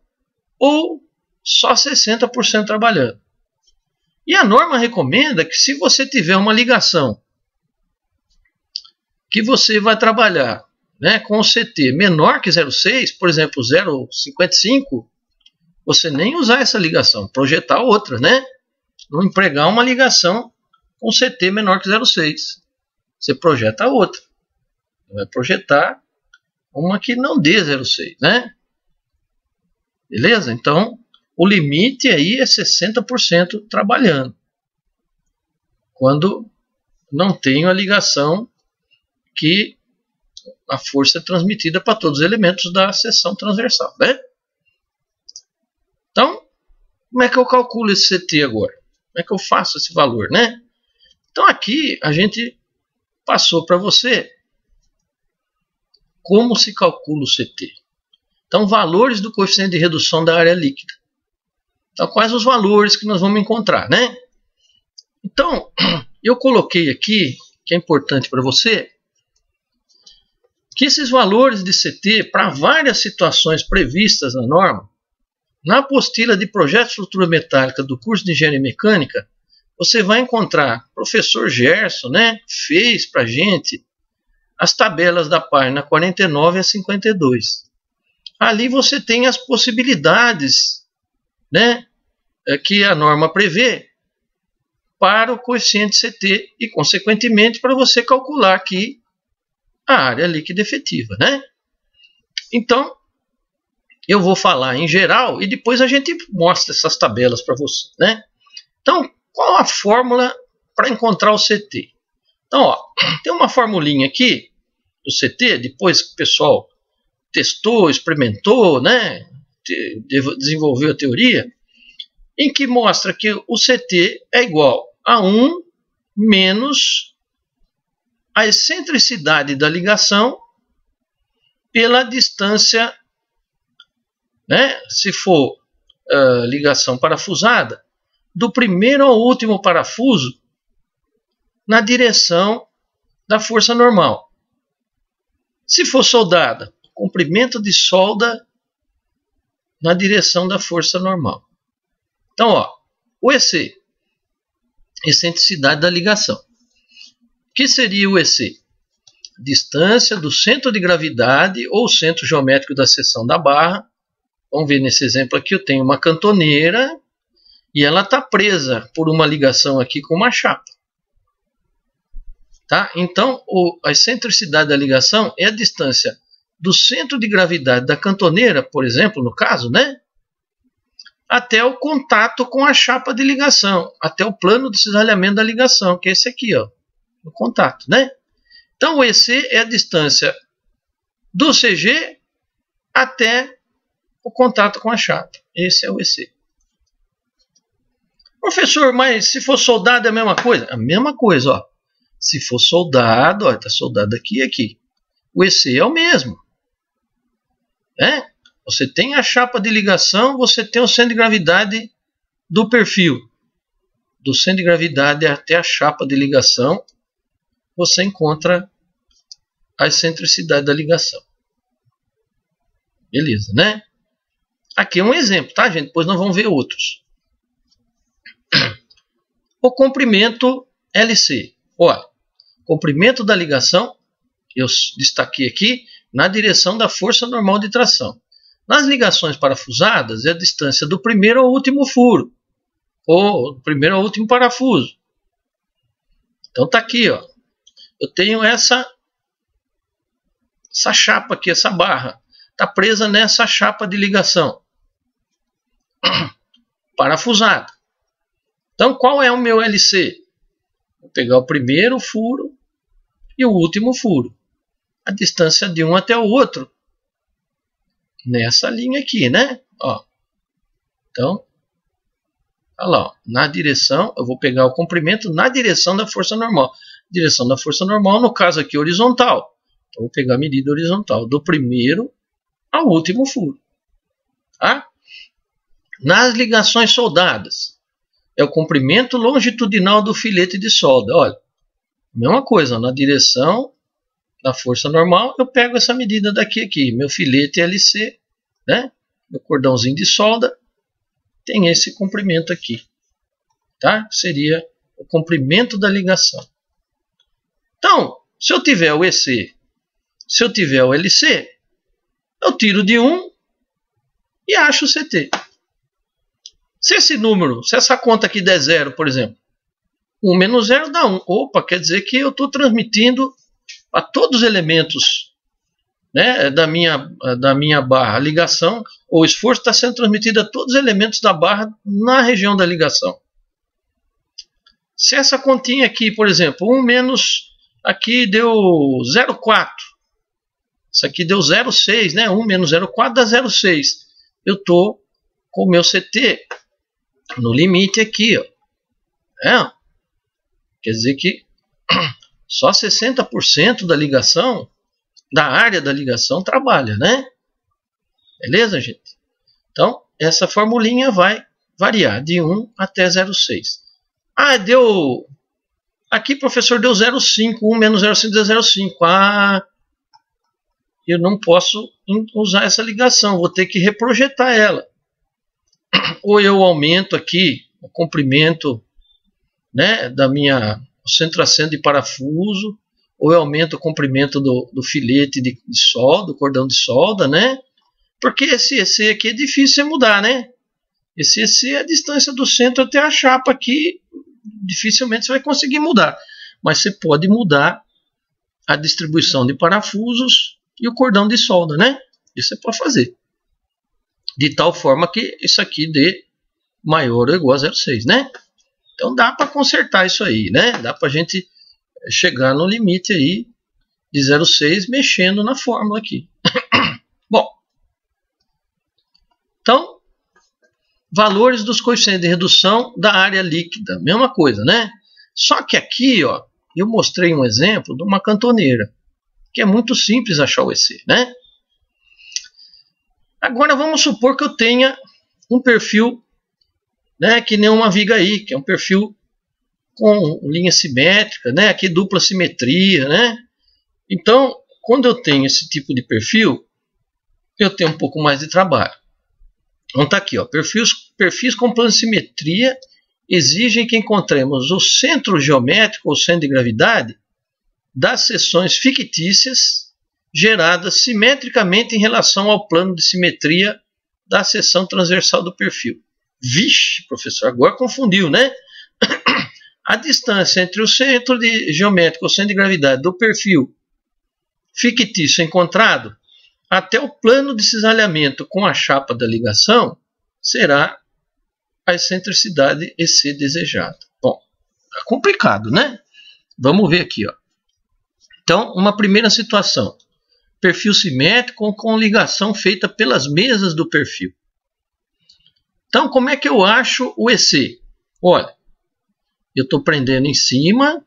ou só 60% trabalhando. E a norma recomenda que se você tiver uma ligação que você vai trabalhar, né, com o CT menor que 0,6, por exemplo, 0,55, você nem usar essa ligação, projetar outra, né? Não empregar uma ligação com CT menor que 0,6. Você projeta outra. Vai projetar uma que não dê 0,6, né? Beleza? Então, o limite aí é 60% trabalhando. Quando não tenho a ligação que a força é transmitida para todos os elementos da seção transversal, né? Então, como é que eu calculo esse CT agora? Como é que eu faço esse valor, né? Então, aqui a gente passou para você como se calcula o CT. Então, valores do coeficiente de redução da área líquida. Então, quais os valores que nós vamos encontrar, né? Então, eu coloquei aqui, que é importante para você, que esses valores de CT, para várias situações previstas na norma, na apostila de projeto de estrutura metálica do curso de Engenharia Mecânica, você vai encontrar, professor Gerson, né, fez para a gente as tabelas da página 49 a 52. Ali você tem as possibilidades, né, que a norma prevê para o coeficiente CT e, consequentemente, para você calcular aqui a área líquida efetiva, né? Então, eu vou falar em geral e depois a gente mostra essas tabelas para você, né? Então, qual a fórmula para encontrar o CT? Então, ó, tem uma formulinha aqui do CT, depois que o pessoal testou, experimentou, né? Desenvolveu a teoria, em que mostra que o CT é igual a 1 menos a excentricidade da ligação pela distância, né, se for ligação parafusada, do primeiro ao último parafuso na direção da força normal. Se for soldada, comprimento de solda na direção da força normal. Então, ó, o EC, excentricidade da ligação. O que seria o EC? Distância do centro de gravidade ou centro geométrico da seção da barra. Vamos ver nesse exemplo aqui, eu tenho uma cantoneira e ela está presa por uma ligação aqui com uma chapa. Tá? Então, a excentricidade da ligação é a distância do centro de gravidade da cantoneira, por exemplo, no caso, né? Até o contato com a chapa de ligação, até o plano de cisalhamento da ligação, que é esse aqui, ó, o contato, né? Então, o EC é a distância do CG até o contato com a chapa. Esse é o EC. Professor, mas se for soldado é a mesma coisa? A mesma coisa, ó. Se for soldado, ó, está soldado aqui e aqui. O EC é o mesmo. Né? Você tem a chapa de ligação, você tem o centro de gravidade do perfil. Do centro de gravidade até a chapa de ligação, você encontra a excentricidade da ligação. Beleza, né? Aqui é um exemplo, tá, gente? Depois nós vamos ver outros. O comprimento LC. Olha, comprimento da ligação, eu destaquei aqui, na direção da força normal de tração. Nas ligações parafusadas, é a distância do primeiro ao último furo, ou do primeiro ao último parafuso. Então tá aqui, ó. Eu tenho essa chapa aqui, essa barra, está presa nessa chapa de ligação parafusada. Então, qual é o meu LC? Vou pegar o primeiro furo e o último furo. A distância de um até o outro. Nessa linha aqui, né? Ó. Então, olha lá, ó. Na direção, eu vou pegar o comprimento na direção da força normal. Direção da força normal, no caso aqui, horizontal. Então, vou pegar a medida horizontal do primeiro ao último furo. Tá? Nas ligações soldadas, é o comprimento longitudinal do filete de solda. Olha, mesma coisa, ó, na direção da força normal, eu pego essa medida daqui aqui. Meu filete LC, né? Meu cordãozinho de solda, tem esse comprimento aqui. Tá? Seria o comprimento da ligação. Então, se eu tiver o EC, se eu tiver o LC, eu tiro de um e acho o CT. Se essa conta aqui der 0, por exemplo, 1 menos 0 dá 1. Opa, quer dizer que eu estou transmitindo a todos os elementos, né, da minha barra. A ligação, ou o esforço está sendo transmitido a todos os elementos da barra na região da ligação. Se essa continha aqui, por exemplo, 1 menos, aqui deu 0,4. Isso aqui deu 0,6, né? 1 menos 0,4 dá 0,6. Eu estou com o meu CT no limite aqui, ó. Quer dizer que só 60% da ligação, da área da ligação, trabalha, né? Beleza, gente? Então, essa formulinha vai variar de 1 até 0,6. Ah, deu... Aqui, professor, deu 0,5. 1 menos 0,5 deu 0,5. Ah, eu não posso usar essa ligação. Vou ter que reprojetar ela. Ou eu aumento aqui o comprimento, né, da minha centro-acento de parafuso, ou eu aumento o comprimento do filete de solda, do cordão de solda, né? Porque esse EC aqui é difícil de mudar, né? Esse EC é a distância do centro até a chapa aqui, dificilmente você vai conseguir mudar. Mas você pode mudar a distribuição de parafusos e o cordão de solda, né? Isso você pode fazer. De tal forma que isso aqui dê maior ou igual a 0,6, né? Então dá para consertar isso aí, né? Dá para a gente chegar no limite aí de 0,6 mexendo na fórmula aqui. Bom, então, valores dos coeficientes de redução da área líquida, mesma coisa, né? Só que aqui, ó, eu mostrei um exemplo de uma cantoneira, que é muito simples achar o EC, né? Agora vamos supor que eu tenha um perfil, né, que nem uma viga aí, que é um perfil com linha simétrica, né, aqui dupla simetria, né? Então, quando eu tenho esse tipo de perfil, eu tenho um pouco mais de trabalho. Então tá aqui, ó, perfis com plano de simetria exigem que encontremos o centro geométrico ou centro de gravidade das seções fictícias geradas simetricamente em relação ao plano de simetria da seção transversal do perfil. Vixe, professor, agora confundiu, né? A distância entre o centro geométrico ou centro de gravidade do perfil fictício encontrado até o plano de cisalhamento com a chapa da ligação será a excentricidade EC desejada. Bom, é complicado, né? Vamos ver aqui, ó. Então, uma primeira situação. Perfil simétrico com ligação feita pelas mesas do perfil. Então, como é que eu acho o EC? Olha, eu estou prendendo em cima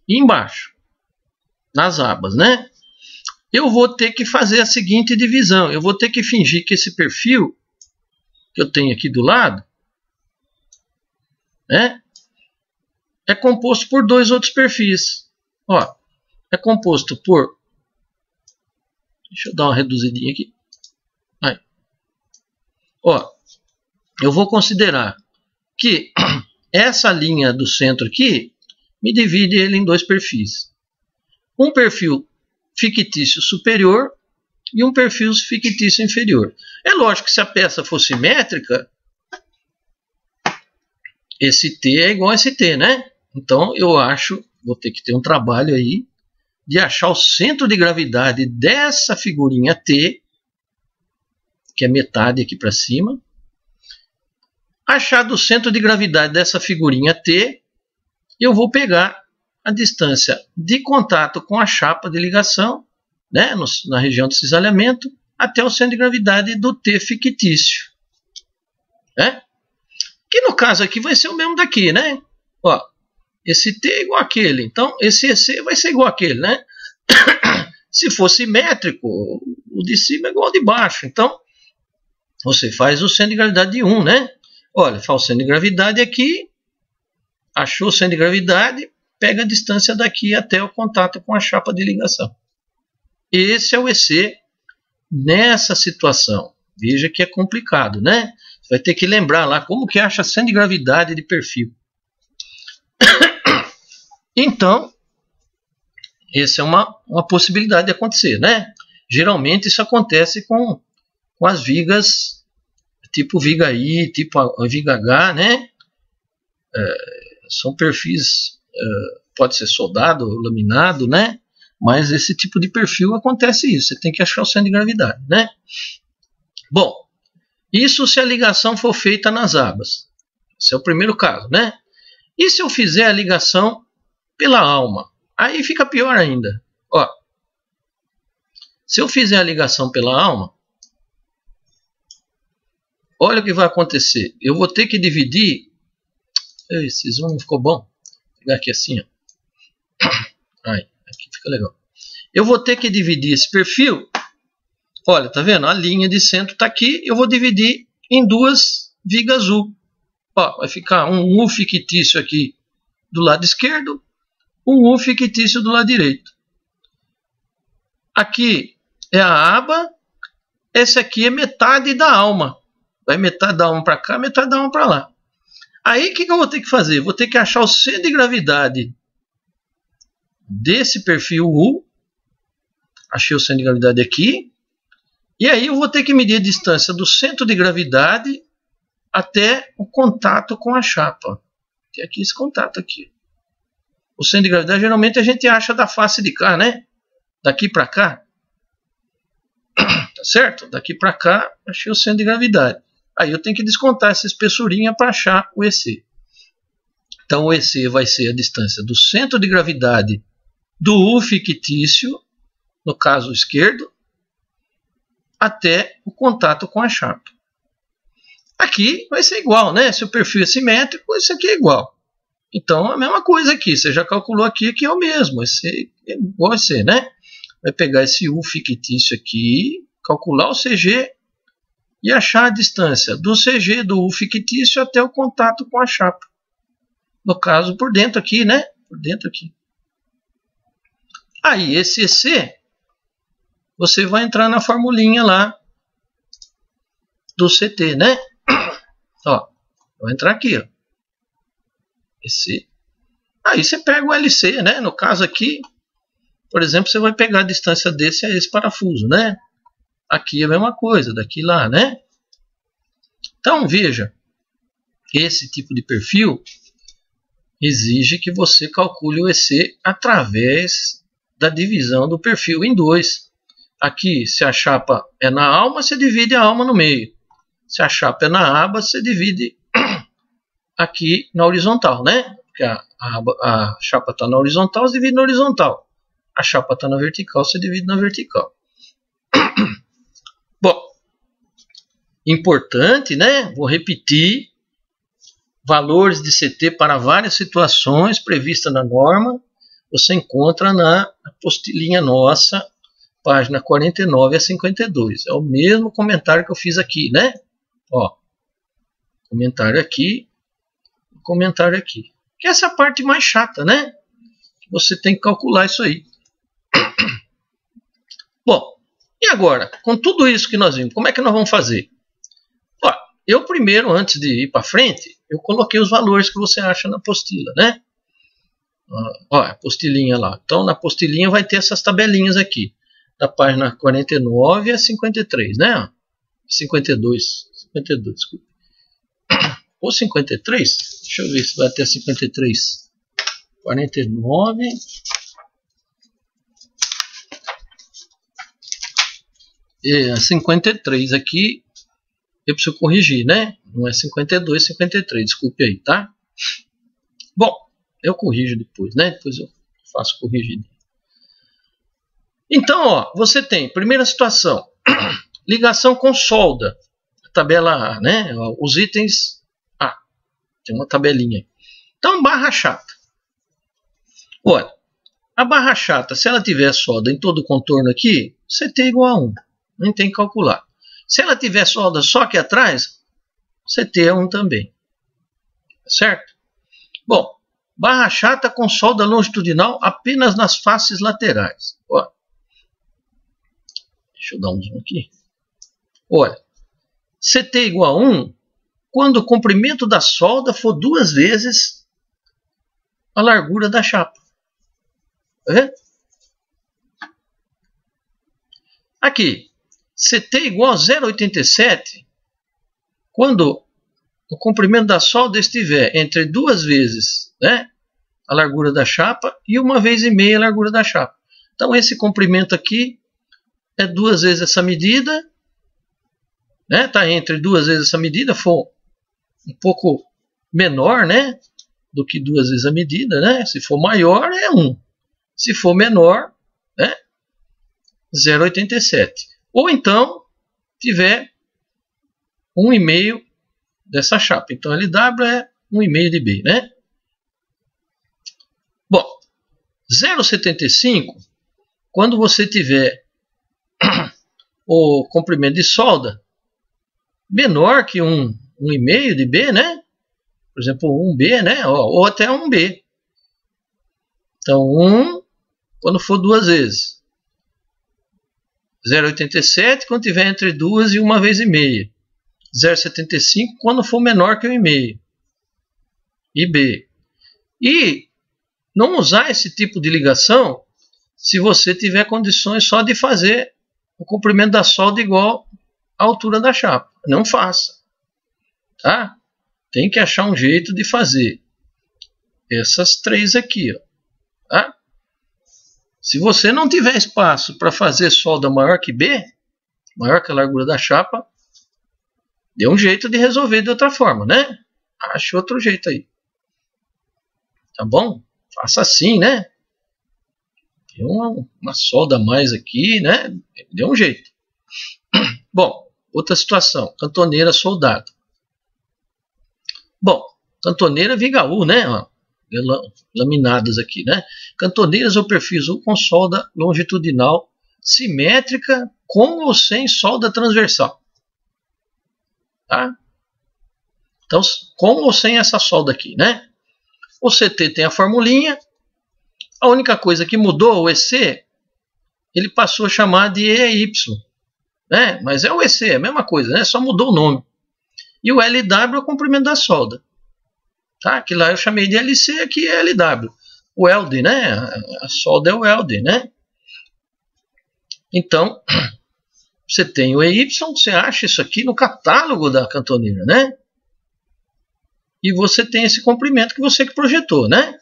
e embaixo, nas abas, né? Eu vou ter que fazer a seguinte divisão. Eu vou ter que fingir que esse perfil que eu tenho aqui do lado, né, é composto por dois outros perfis. Ó, é composto por... Deixa eu dar uma reduzidinha aqui. Aí. Ó, eu vou considerar que essa linha do centro aqui me divide ele em dois perfis. Um perfil fictício superior e um perfil fictício inferior. É lógico que se a peça for simétrica, esse T é igual a esse T, né? Então eu acho, vou ter que ter um trabalho aí de achar o centro de gravidade dessa figurinha T, que é metade aqui para cima. Achar do centro de gravidade dessa figurinha T, eu vou pegar a distância de contato com a chapa de ligação, né, na região de cisalhamento, até o centro de gravidade do T fictício. Né? Que no caso aqui vai ser o mesmo daqui, né? Ó, esse T é igual àquele, então esse EC vai ser igual àquele, né? Se for simétrico, o de cima é igual ao de baixo. Então, você faz o centro de gravidade de 1, né? Olha, faz o centro de gravidade aqui, achou o centro de gravidade, pega a distância daqui até o contato com a chapa de ligação. Esse é o EC nessa situação. Veja que é complicado, né? Você vai ter que lembrar lá como que acha centro de gravidade de perfil. Então, essa é uma possibilidade de acontecer, né? Geralmente isso acontece com as vigas tipo viga I, tipo viga H, né? São perfis, pode ser soldado, laminado, né? Mas esse tipo de perfil acontece isso. Você tem que achar o centro de gravidade, né? Bom, isso se a ligação for feita nas abas. Esse é o primeiro caso, né? E se eu fizer a ligação pela alma? Aí fica pior ainda. Ó, se eu fizer a ligação pela alma, olha o que vai acontecer. Eu vou ter que dividir. Esse zoom não ficou bom. Vou pegar aqui assim, ó. Aí, aqui fica legal. Eu vou ter que dividir esse perfil. Olha, tá vendo? A linha de centro está aqui. Eu vou dividir em duas vigas U. Ó, vai ficar um U fictício aqui do lado esquerdo, um U fictício do lado direito. Aqui é a aba. Esse aqui é metade da alma. Vai metade da alma para cá, metade da alma para lá. Aí o que eu vou ter que fazer? Vou ter que achar o centro de gravidade desse perfil U. Achei o centro de gravidade aqui. E aí eu vou ter que medir a distância do centro de gravidade até o contato com a chapa. Tem aqui esse contato aqui. O centro de gravidade geralmente a gente acha da face de cá, né? Daqui para cá. Tá certo? Daqui para cá achei o centro de gravidade. Aí eu tenho que descontar essa espessurinha para achar o EC. Então o EC vai ser a distância do centro de gravidade do U fictício, no caso esquerdo, até o contato com a chapa. Aqui vai ser igual, né? Se o perfil é simétrico, isso aqui é igual. Então a mesma coisa aqui. Você já calculou aqui que é o mesmo. EC é igual a EC, né? Vai pegar esse U fictício aqui, calcular o CG e achar a distância do CG do U fictício até o contato com a chapa. No caso, por dentro aqui, né? Por dentro aqui. Aí, esse EC, você vai entrar na formulinha lá do CT, né? Ó, vou entrar aqui, ó. EC. Aí você pega o LC, né? No caso aqui, por exemplo, você vai pegar a distância desse a esse parafuso, né? Aqui é a mesma coisa, daqui lá, né? Então, veja, esse tipo de perfil exige que você calcule o EC através da divisão do perfil em dois. Aqui, se a chapa é na alma, você divide a alma no meio. Se a chapa é na aba, você divide aqui na horizontal, né? Porque a chapa está na horizontal, você divide na horizontal. A chapa está na vertical, você divide na vertical. Bom, importante, né? Vou repetir. Valores de CT para várias situações previstas na norma. Você encontra na apostilinha nossa, página 49 a 52. É o mesmo comentário que eu fiz aqui, né? Ó, comentário aqui, comentário aqui. Que é essa parte mais chata, né? Você tem que calcular isso aí. Bom, e agora? Com tudo isso que nós vimos, como é que nós vamos fazer? Ó, eu primeiro, antes de ir para frente, eu coloquei os valores que você acha na apostila, né? Ó, a apostilinha lá. Então, na apostilinha vai ter essas tabelinhas aqui. Da página 49 a 53, né? 52, desculpa. Ou 53? Deixa eu ver se vai até 53. 49. E 53 aqui, eu preciso corrigir, né? Não é 52, 53, desculpe aí, tá? Bom, eu corrijo depois, né? Depois eu faço corrigir. Então, ó, você tem, primeira situação, ligação com solda, tabela A, né? Os itens A, tem uma tabelinha. Então, barra chata. Olha, a barra chata, se ela tiver solda em todo o contorno aqui, CT é igual a 1. Não tem que calcular. Se ela tiver solda só aqui atrás, CT é 1 também. Certo? Bom, barra chata com solda longitudinal apenas nas faces laterais. Ó. Deixa eu dar um zoom aqui. Olha, CT é igual a 1 quando o comprimento da solda for 2 vezes a largura da chapa. Tá vendo? Aqui, CT igual a 0,87 quando o comprimento da solda estiver entre 2 vezes, né, a largura da chapa e 1,5 vezes a largura da chapa. Então esse comprimento aqui é 2 vezes essa medida, né? Tá entre 2 vezes essa medida, for um pouco menor, né, do que 2 vezes a medida, né? Se for maior é 1. Se for menor, né, 0,87. Ou então tiver 1,5 dessa chapa. Então LW é 1,5 de B, né? Bom, 0,75, quando você tiver o comprimento de solda menor que 1,5 de B, né? Por exemplo, 1B, né? Ou até 1B. Então, 1 quando for 2 vezes. 0,87 quando tiver entre 2 e 1,5 vezes. 0,75 quando for menor que 1,5. E B. E não usar esse tipo de ligação se você tiver condições só de fazer o comprimento da solda igual à altura da chapa. Não faça. Tá? Tem que achar um jeito de fazer essas 3 aqui. Ó. Tá? Se você não tiver espaço para fazer solda maior que B, maior que a largura da chapa, dê um jeito de resolver de outra forma, né? Ache outro jeito aí. Tá bom? Faça assim, né? Tem uma solda a mais aqui, né? Dê um jeito. Bom, outra situação. Cantoneira soldada. Bom, cantoneira viga U, né? Ó, laminadas aqui, né? Cantoneiras ou perfis U com solda longitudinal simétrica com ou sem solda transversal. Tá? Então, com ou sem essa solda aqui, né? O CT tem a formulinha. A única coisa que mudou, o EC, ele passou a chamar de EY, né? Mas é o EC, é a mesma coisa, né? Só mudou o nome. E o LW é o comprimento da solda. Tá? Que lá eu chamei de LC, aqui é LW. O weld, né? A solda é o weld, né? Então, você tem o EY, você acha isso aqui no catálogo da cantoneira, né? E você tem esse comprimento que você que projetou, né?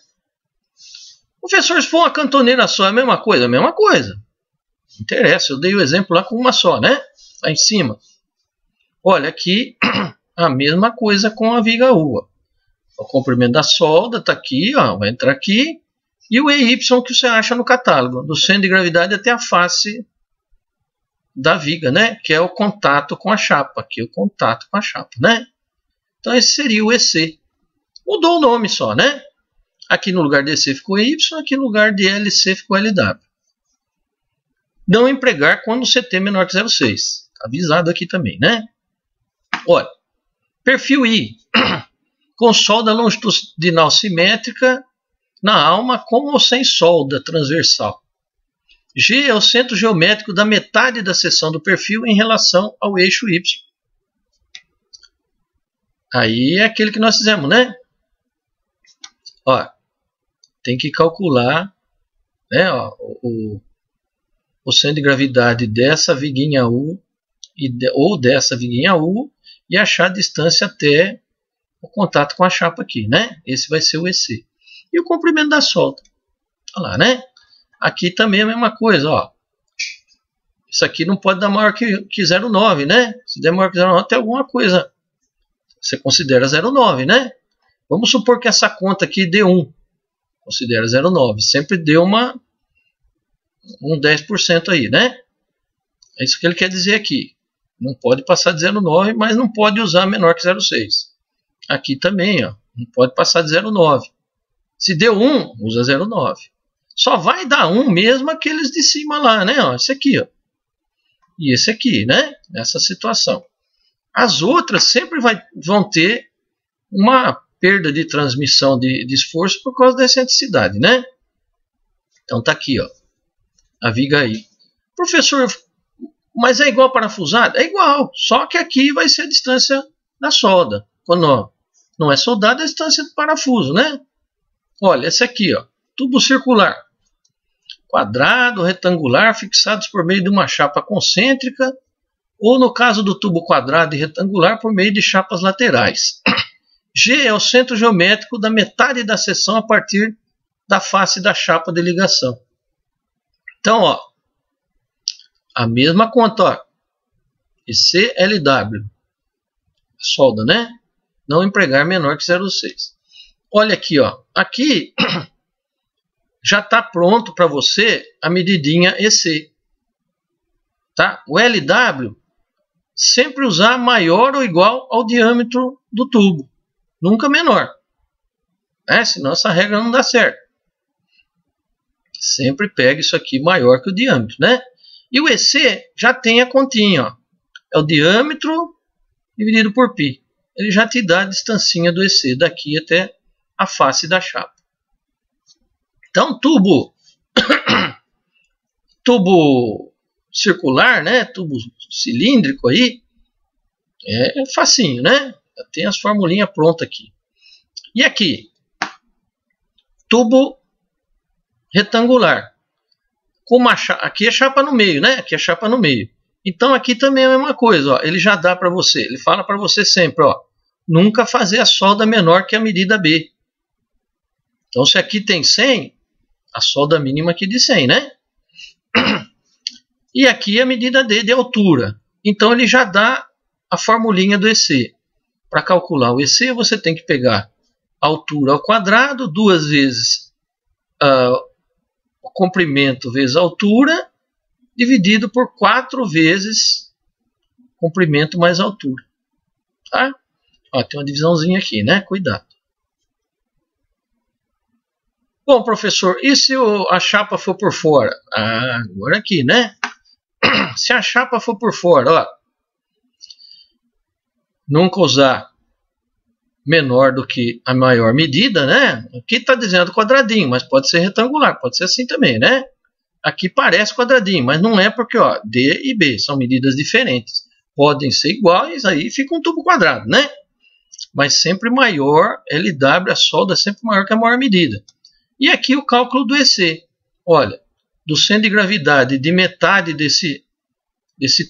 Professor, se for uma cantoneira só, é a mesma coisa? A mesma coisa. Não interessa, eu dei o exemplo lá com uma só, né? Lá em cima. Olha, aqui a mesma coisa com a viga U. Ó. O comprimento da solda está aqui, ó, vai entrar aqui. E o EY que você acha no catálogo, do centro de gravidade até a face da viga, né? Que é o contato com a chapa. Aqui é o contato com a chapa, né? Então esse seria o EC. Mudou o nome só, né? Aqui no lugar de EC ficou EY, aqui no lugar de LC ficou LW. Não empregar quando o CT é menor que 0,6. Avisado aqui também, né? Olha, perfil I, com solda longitudinal simétrica na alma com ou sem solda transversal. G é o centro geométrico da metade da seção do perfil em relação ao eixo Y. Aí é aquele que nós fizemos, né? Ó, tem que calcular, né, ó, o centro de gravidade dessa viguinha U ou dessa viguinha U e achar a distância até o contato com a chapa aqui, né? Esse vai ser o EC. E o comprimento da solda. Olha lá, né? Aqui também é a mesma coisa, ó. Isso aqui não pode dar maior que 0,9, né? Se der maior que 0,9, tem alguma coisa. Você considera 0,9, né? Vamos supor que essa conta aqui dê 1. Considera 0,9. Sempre deu um 10% aí, né? É isso que ele quer dizer aqui. Não pode passar de 0,9, mas não pode usar menor que 0,6. Aqui também, ó. Não pode passar de 0,9. Se deu 1, usa 0,9. Só vai dar 1 mesmo aqueles de cima lá, né? Ó, esse aqui, ó. E esse aqui, né? Nessa situação. As outras sempre vão ter uma perda de transmissão de esforço por causa da excentricidade, né? Então tá aqui, ó. A viga aí. Professor, mas é igual parafusado? É igual, só que aqui vai ser a distância da solda. Quando não é soldado, é a distância do parafuso, né? Olha, esse aqui, ó. Tubo circular. Quadrado, retangular, fixados por meio de uma chapa concêntrica ou no caso do tubo quadrado e retangular, por meio de chapas laterais. G é o centro geométrico da metade da seção a partir da face da chapa de ligação. Então, ó, a mesma conta, ó, EC/LW, solda, né? Não empregar menor que 0,6. Olha aqui, ó, aqui já está pronto para você a medidinha EC. Tá? O LW, sempre usar maior ou igual ao diâmetro do tubo, nunca menor, né? Senão essa regra não dá certo. Sempre pega isso aqui maior que o diâmetro, né? E o EC já tem a continha, ó. É o diâmetro dividido por π. Ele já te dá a distancinha do EC daqui até a face da chapa. Então, tubo circular, né? Tubo cilíndrico aí, é facinho, né? Tem as formulinhas prontas aqui. E aqui, tubo retangular. Com uma aqui é chapa no meio, né? Aqui é chapa no meio. Então aqui também é a mesma coisa, ó. Ele já dá para você, ele fala para você sempre, ó, nunca fazer a solda menor que a medida B. Então se aqui tem 100, a solda mínima aqui de 100, né? E aqui a medida D de altura. Então ele já dá a formulinha do EC. Para calcular o EC, você tem que pegar a altura ao quadrado, 2 vezes o comprimento vezes a altura, dividido por 4 vezes comprimento mais altura. Tá? Ó, tem uma divisãozinha aqui, né? Cuidado. Bom, professor, e se a chapa for por fora? Ah, agora aqui, né? Se a chapa for por fora, ó, nunca usar menor do que a maior medida, né? Aqui está dizendo quadradinho, mas pode ser retangular, pode ser assim também, né? Aqui parece quadradinho, mas não é porque, ó, D e B são medidas diferentes. Podem ser iguais, aí fica um tubo quadrado, né? Mas sempre maior, LW, a solda é sempre maior que a maior medida. E aqui o cálculo do EC. Olha, do centro de gravidade de metade desse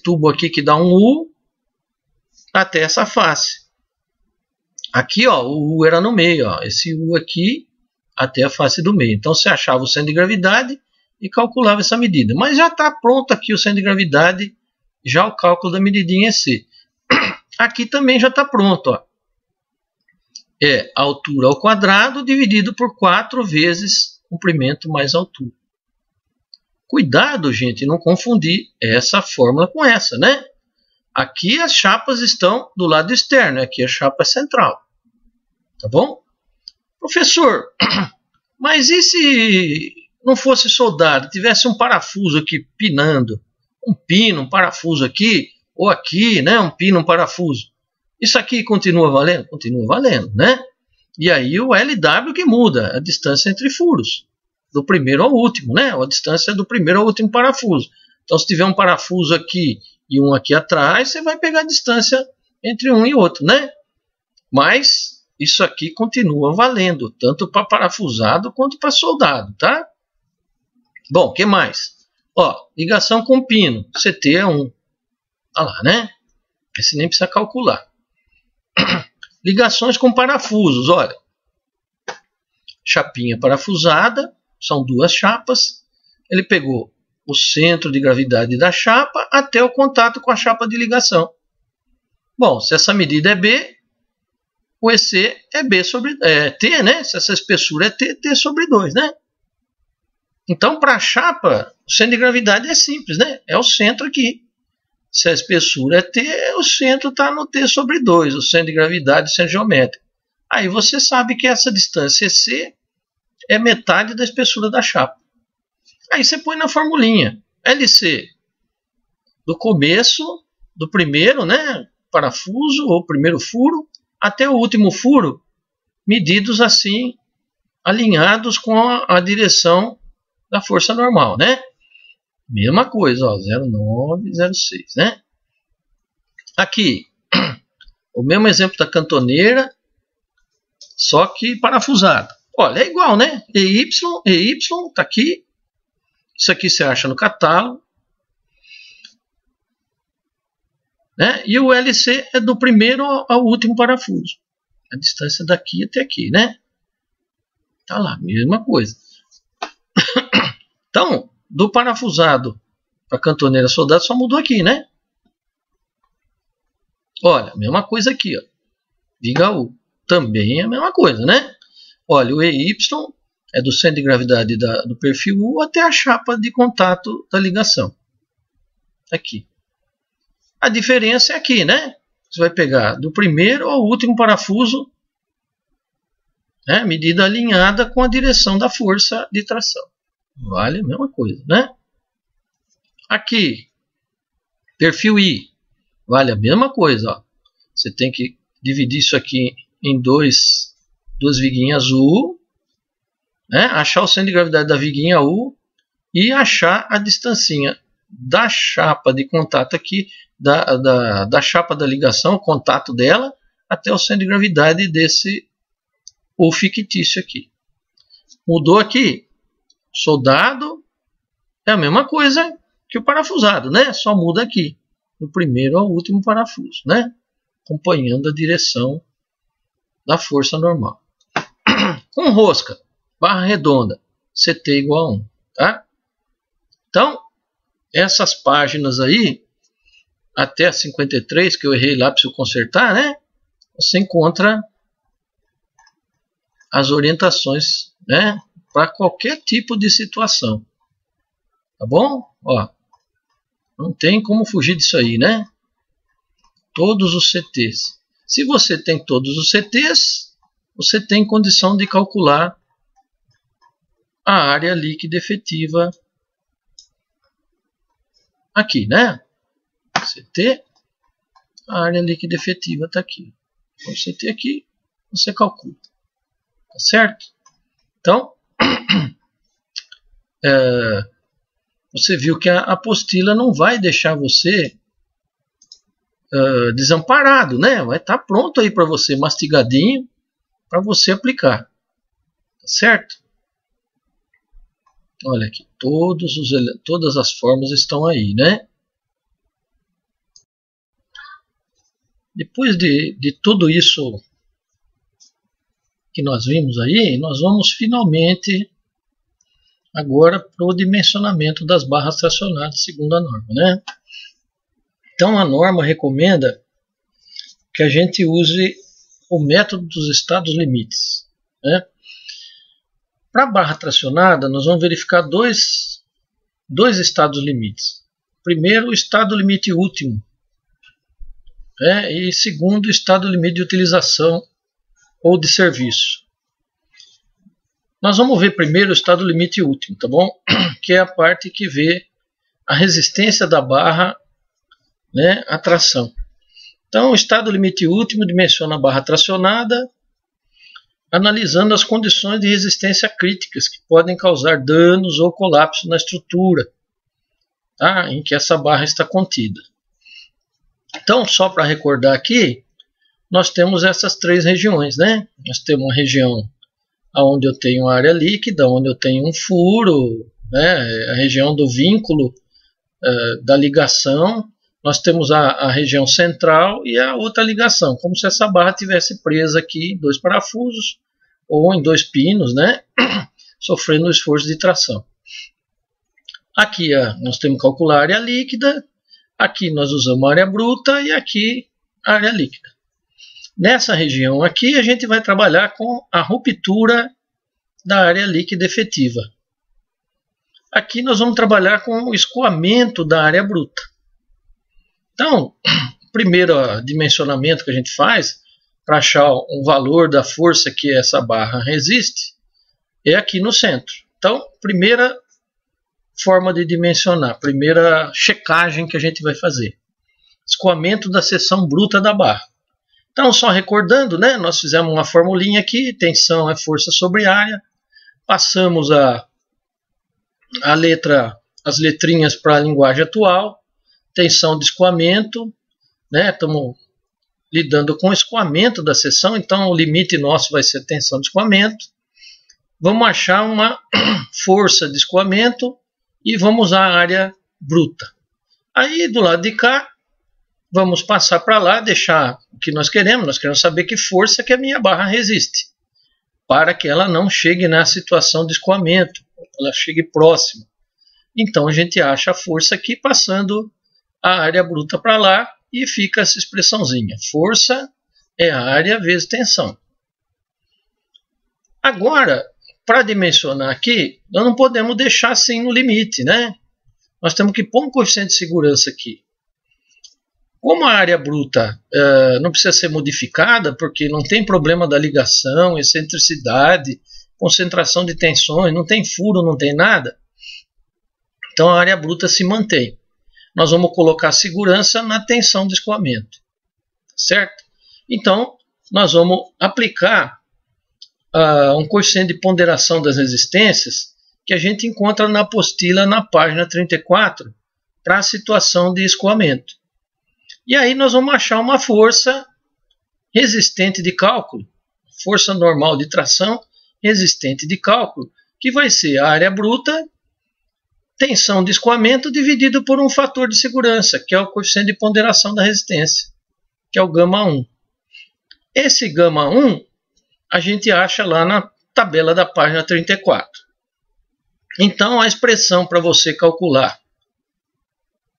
tubo aqui, que dá um U, até essa face. Aqui, ó, o U era no meio, ó, esse U aqui até a face do meio. Então você achava o centro de gravidade e calculava essa medida. Mas já está pronto aqui o centro de gravidade, já o cálculo da medidinha EC. Aqui também já está pronto, ó. É a altura ao quadrado dividido por 4 vezes comprimento mais altura. Cuidado, gente, não confundir essa fórmula com essa, né? Aqui as chapas estão do lado externo, aqui a chapa é central. Tá bom? Professor, mas e se não fosse soldado, tivesse um parafuso aqui pinando, um pino, um parafuso aqui, ou aqui, né, um pino, um parafuso. Isso aqui continua valendo? Continua valendo, né? E aí o LW que muda, a distância entre furos, do primeiro ao último, né? A distância do primeiro ao último parafuso. Então se tiver um parafuso aqui e um aqui atrás, você vai pegar a distância entre um e outro, né? Mas isso aqui continua valendo, tanto para parafusado quanto para soldado, tá? Bom, o que mais? Ó, ligação com pino, CT é 1. Olha lá, né? Esse nem precisa calcular. Ligações com parafusos, olha. Chapinha parafusada, são 2 chapas. Ele pegou o centro de gravidade da chapa até o contato com a chapa de ligação. Bom, se essa medida é B, o EC é B sobre T, né? Se essa espessura é T, T sobre 2, né? Então, para a chapa, o centro de gravidade é simples, né? É o centro aqui. Se a espessura é T, o centro está no T sobre 2, o centro de gravidade, o centro geométrico. Aí você sabe que essa distância EC é metade da espessura da chapa. Aí você põe na formulinha. LC do começo, do primeiro, né, parafuso ou primeiro furo, até o último furo, medidos assim, alinhados com a direção da força normal, né? Mesma coisa, ó, 0,906, né? Aqui, o mesmo exemplo da cantoneira, só que parafusado. Olha, é igual, né? EY, tá aqui. Isso aqui você acha no catálogo. né? E o LC é do primeiro ao último parafuso. A distância daqui até aqui, né? Tá lá, mesma coisa. Então, do parafusado para cantoneira soldado só mudou aqui, né? Olha, mesma coisa aqui, ó. Viga U. Também é a mesma coisa, né? Olha, o EY é do centro de gravidade do perfil U até a chapa de contato da ligação. Aqui. A diferença é aqui, né? Você vai pegar do primeiro ao último parafuso, né? Medida alinhada com a direção da força de tração. Vale a mesma coisa, né? Aqui, perfil I, vale a mesma coisa, ó. Você tem que dividir isso aqui em duas viguinhas U, né? Achar o centro de gravidade da viguinha U e achar a distancinha da chapa de contato aqui, da chapa da ligação, o contato dela, até o centro de gravidade desse U fictício aqui. Mudou aqui. Soldado é a mesma coisa que o parafusado, né? Só muda aqui, do primeiro ao último parafuso, né? Acompanhando a direção da força normal. Com rosca, barra redonda, CT igual a 1, tá? Então, essas páginas aí, até a 53, que eu errei lá, preciso consertar, né? Você encontra as orientações, né? Para qualquer tipo de situação. Tá bom? Ó, não tem como fugir disso aí, né? Todos os CTs. Se você tem todos os CTs, você tem condição de calcular a área líquida efetiva aqui, né? CT, a área líquida efetiva está aqui. Então, CT aqui, você calcula. Tá certo? Então, você viu que a apostila não vai deixar você desamparado, né? Vai estar pronto aí para você, mastigadinho, para você aplicar. Tá certo? Olha aqui, todas as formas estão aí, né? Depois de tudo isso que nós vimos aí, nós vamos finalmente agora para o dimensionamento das barras tracionadas segundo a norma, né? Então a norma recomenda que a gente use o método dos estados limites, né? Para a barra tracionada, nós vamos verificar dois estados limites. Primeiro, o estado limite último, né? E segundo, o estado limite de utilização ou de serviço. Nós vamos ver primeiro o estado limite último, tá bom? Que é a parte que vê a resistência da barra, né, à tração. Então, o estado limite último dimensiona a barra tracionada, analisando as condições de resistência críticas que podem causar danos ou colapso na estrutura, tá, em que essa barra está contida. Então, só para recordar aqui, nós temos essas três regiões, né? Nós temos uma região onde eu tenho área líquida, onde eu tenho um furo, né? A região do vínculo da ligação. Nós temos a região central e a outra ligação, como se essa barra tivesse presa aqui em dois parafusos ou em dois pinos, né? Sofrendo o esforço de tração. Aqui nós temos que calcular a área líquida, aqui nós usamos a área bruta e aqui a área líquida. Nessa região aqui a gente vai trabalhar com a ruptura da área líquida efetiva. Aqui nós vamos trabalhar com o escoamento da área bruta. Então, o primeiro dimensionamento que a gente faz para achar um valor da força que essa barra resiste é aqui no centro. Então, primeira forma de dimensionar, primeira checagem que a gente vai fazer. Escoamento da seção bruta da barra. Então, só recordando, né, nós fizemos uma formulinha aqui, tensão é força sobre área, passamos as letrinhas para a linguagem atual, tensão de escoamento, né, estamos lidando com o escoamento da seção, então o limite nosso vai ser tensão de escoamento. Vamos achar uma força de escoamento e vamos usar a área bruta. Aí do lado de cá, vamos passar para lá, deixar o que nós queremos saber que força que a minha barra resiste, para que ela não chegue na situação de escoamento, ela chegue próxima. Então a gente acha a força aqui passando a área bruta para lá e fica essa expressãozinha. Força é a área vezes tensão. Agora, para dimensionar aqui, nós não podemos deixar assim no limite, né? Nós temos que pôr um coeficiente de segurança aqui. Como a área bruta não precisa ser modificada, porque não tem problema da ligação, excentricidade, concentração de tensões, não tem furo, não tem nada, então a área bruta se mantém. Nós vamos colocar segurança na tensão de escoamento, certo? Então, nós vamos aplicar um coeficiente de ponderação das resistências que a gente encontra na apostila na página 34 para a situação de escoamento. E aí nós vamos achar uma força resistente de cálculo, força normal de tração resistente de cálculo, que vai ser a área bruta, tensão de escoamento dividido por um fator de segurança, que é o coeficiente de ponderação da resistência, que é o γ1. Esse γ1 a gente acha lá na tabela da página 34. Então a expressão para você calcular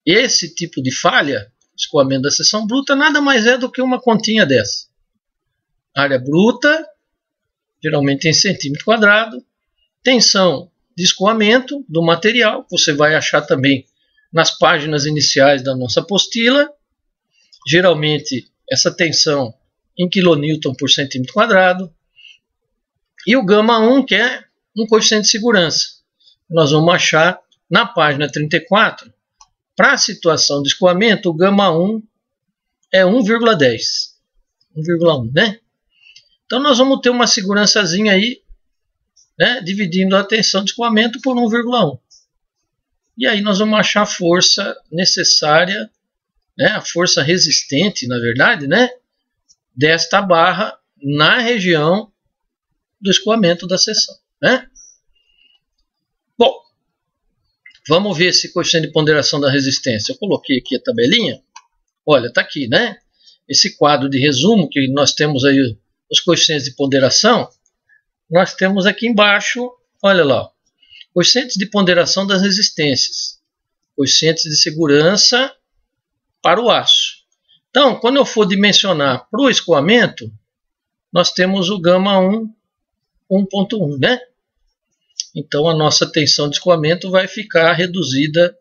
esse tipo de falha, escoamento da seção bruta, nada mais é do que uma continha dessa. Área bruta, geralmente em centímetro quadrado, tensão de escoamento do material, você vai achar também nas páginas iniciais da nossa apostila, geralmente essa tensão em kN por centímetro quadrado, e o γ1, que é um coeficiente de segurança. Nós vamos achar na página 34, para a situação de escoamento, o γ1 é 1,10. 1,1, né? Então nós vamos ter uma segurançazinha aí, né, dividindo a tensão de escoamento por 1,1. E aí nós vamos achar a força necessária, né, a força resistente, na verdade, né, desta barra na região do escoamento da seção, né? Bom, vamos ver esse coeficiente de ponderação da resistência. Eu coloquei aqui a tabelinha. Olha, está aqui, né? Esse quadro de resumo, que nós temos aí os coeficientes de ponderação, nós temos aqui embaixo, olha lá, coeficientes de ponderação das resistências, coeficientes de segurança para o aço. Então, quando eu for dimensionar para o escoamento, nós temos o γ1 1,1, né? Então a nossa tensão de escoamento vai ficar reduzida,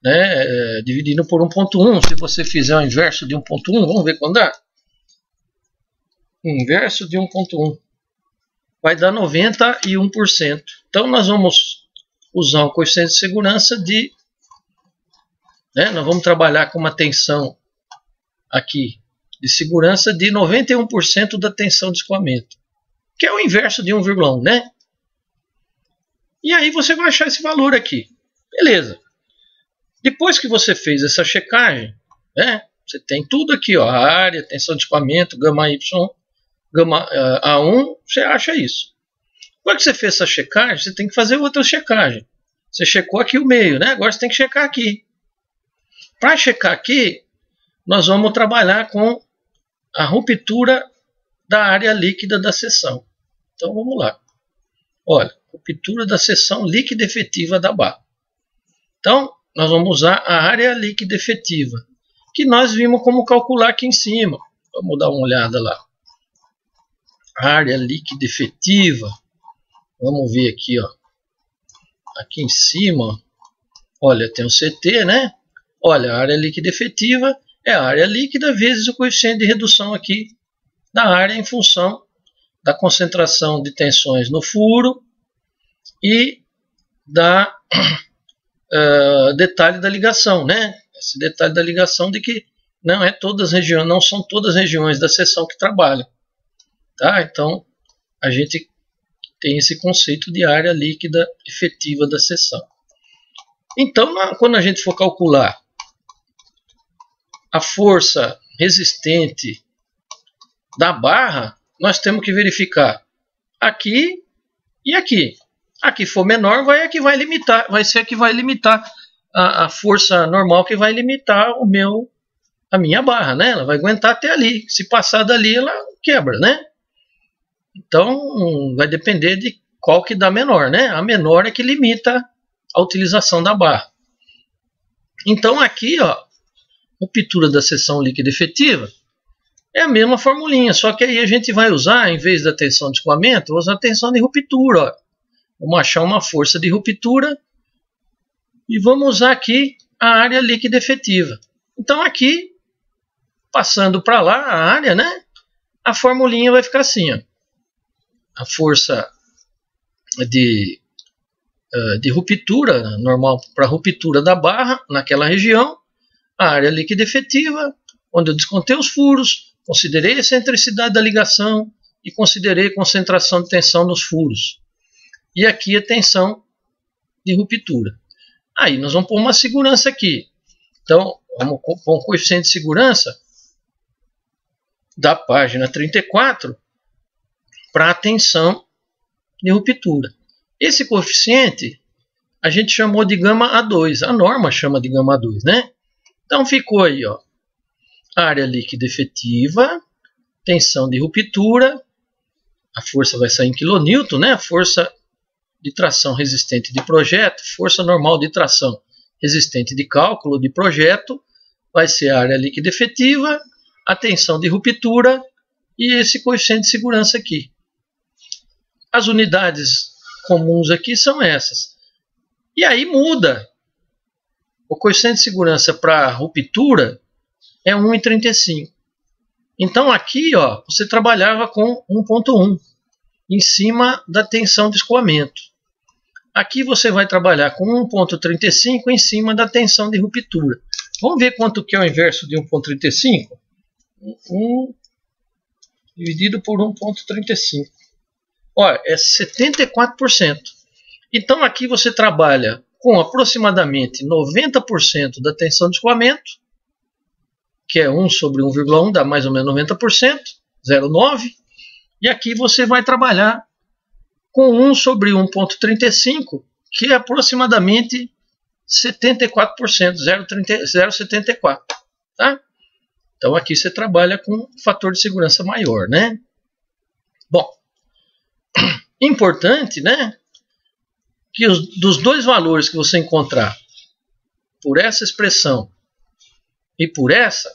né, dividindo por 1,1. Se você fizer o inverso de 1,1, vamos ver quando dá. Inverso de 1,1 vai dar 91%. Então nós vamos usar um coeficiente de segurança de, né, nós vamos trabalhar com uma tensão aqui de segurança de 91% da tensão de escoamento, que é o inverso de 1,1, né? E aí você vai achar esse valor aqui. Beleza. Depois que você fez essa checagem, né, você tem tudo aqui, ó, a área, tensão de escoamento, γy, γA1, você acha isso. Depois que você fez essa checagem, você tem que fazer outra checagem. Você checou aqui o meio, né? Agora você tem que checar aqui. Para checar aqui, nós vamos trabalhar com a ruptura da área líquida da seção. Então vamos lá. Olha, ruptura da seção líquida efetiva da barra. Então, nós vamos usar a área líquida efetiva, que nós vimos como calcular aqui em cima. Vamos dar uma olhada lá. Área líquida efetiva. Vamos ver aqui, ó. Aqui em cima, olha, tem o CT, né? Olha, a área líquida efetiva é a área líquida vezes o coeficiente de redução aqui da área em função da concentração de tensões no furo e da detalhe da ligação, né? Esse detalhe da ligação de que não são todas as regiões da seção que trabalham, tá? Então a gente tem esse conceito de área líquida efetiva da seção. Então, quando a gente for calcular a força resistente da barra, nós temos que verificar aqui e aqui. A que for menor vai ser a que vai limitar a força normal, que vai limitar o meu a minha barra, né? Ela vai aguentar até ali. Se passar dali, ela quebra, né? Então, vai depender de qual que dá menor, né? A menor é que limita a utilização da barra. Então, aqui, ó, ruptura da seção líquida efetiva é a mesma formulinha, só que aí a gente vai usar, em vez da tensão de escoamento, usar a tensão de ruptura, ó. Vamos achar uma força de ruptura e vamos usar aqui a área líquida efetiva. Então, aqui, passando para lá, a área, né? A formulinha vai ficar assim, ó. A força de ruptura, normal para ruptura da barra, naquela região, a área líquida efetiva, onde eu descontei os furos, considerei a excentricidade da ligação e considerei concentração de tensão nos furos. E aqui a tensão de ruptura. Aí nós vamos pôr uma segurança aqui. Então, vamos pôr um coeficiente de segurança da página 34 para a tensão de ruptura. Esse coeficiente a gente chamou de gama A2. A norma chama de gama A2, né? Então ficou aí, ó, área líquida efetiva, tensão de ruptura, a força vai sair em kN, né? A força de tração resistente de projeto, força normal de tração resistente de cálculo de projeto, vai ser a área líquida efetiva, a tensão de ruptura e esse coeficiente de segurança aqui. As unidades comuns aqui são essas. E aí muda. O coeficiente de segurança para ruptura é 1,35. Então aqui, ó, você trabalhava com 1,1 em cima da tensão de escoamento. Aqui você vai trabalhar com 1,35 em cima da tensão de ruptura. Vamos ver quanto que é o inverso de 1,35? 1 dividido por 1,35. Olha, é 74%. Então aqui você trabalha com aproximadamente 90% da tensão de escoamento, que é 1 sobre 1,1, dá mais ou menos 90%, 0,9. E aqui você vai trabalhar com 1 sobre 1,35, que é aproximadamente 74%, 0,74. Tá? Então aqui você trabalha com fator de segurança maior, né? Bom, importante, né? Que dos dois valores que você encontrar por essa expressão e por essa,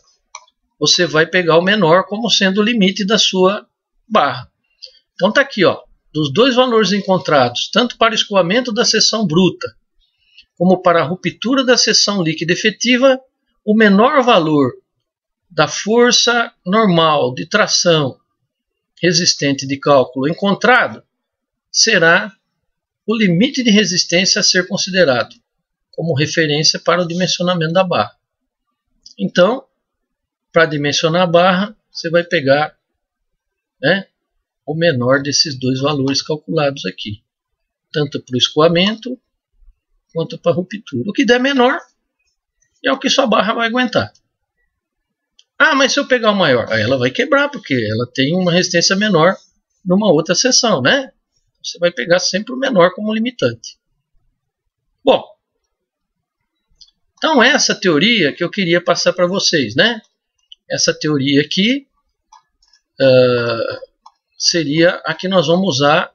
você vai pegar o menor como sendo o limite da sua barra. Então está aqui, ó, dos dois valores encontrados, tanto para o escoamento da seção bruta, como para a ruptura da seção líquida efetiva, o menor valor da força normal de tração resistente de cálculo encontrado será o limite de resistência a ser considerado como referência para o dimensionamento da barra. Então, para dimensionar a barra, você vai pegar, né, o menor desses dois valores calculados aqui, tanto para o escoamento quanto para a ruptura. O que der menor é o que sua barra vai aguentar. Ah, mas se eu pegar o maior, aí ela vai quebrar, porque ela tem uma resistência menor numa outra seção, né? Você vai pegar sempre o menor como limitante. Bom, então essa teoria que eu queria passar para vocês, né? Essa teoria aqui seria a que nós vamos usar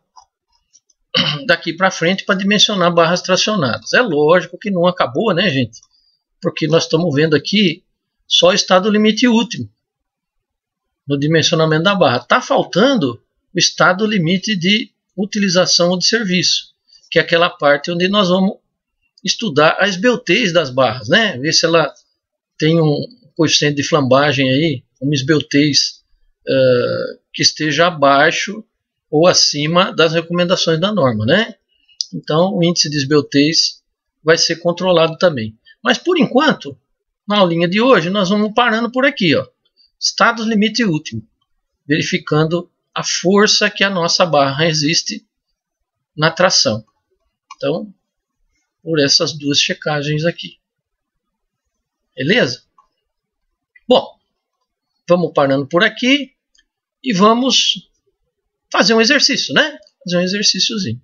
daqui para frente para dimensionar barras tracionadas. É lógico que não acabou, né, gente? Porque nós estamos vendo aqui só o estado limite último no dimensionamento da barra. Está faltando o estado limite de utilização ou de serviço, que é aquela parte onde nós vamos estudar a esbeltez das barras, né? Ver se ela tem um coeficiente de flambagem aí, uma esbeltez que esteja abaixo ou acima das recomendações da norma, né? Então o índice de esbeltez vai ser controlado também. Mas por enquanto, na aulinha de hoje, nós vamos parando por aqui, ó. Estados limite último, verificando a força que a nossa barra resiste na tração. Então, por essas duas checagens aqui. Beleza? Bom, vamos parando por aqui e vamos fazer um exercício, né? Fazer um exercíciozinho.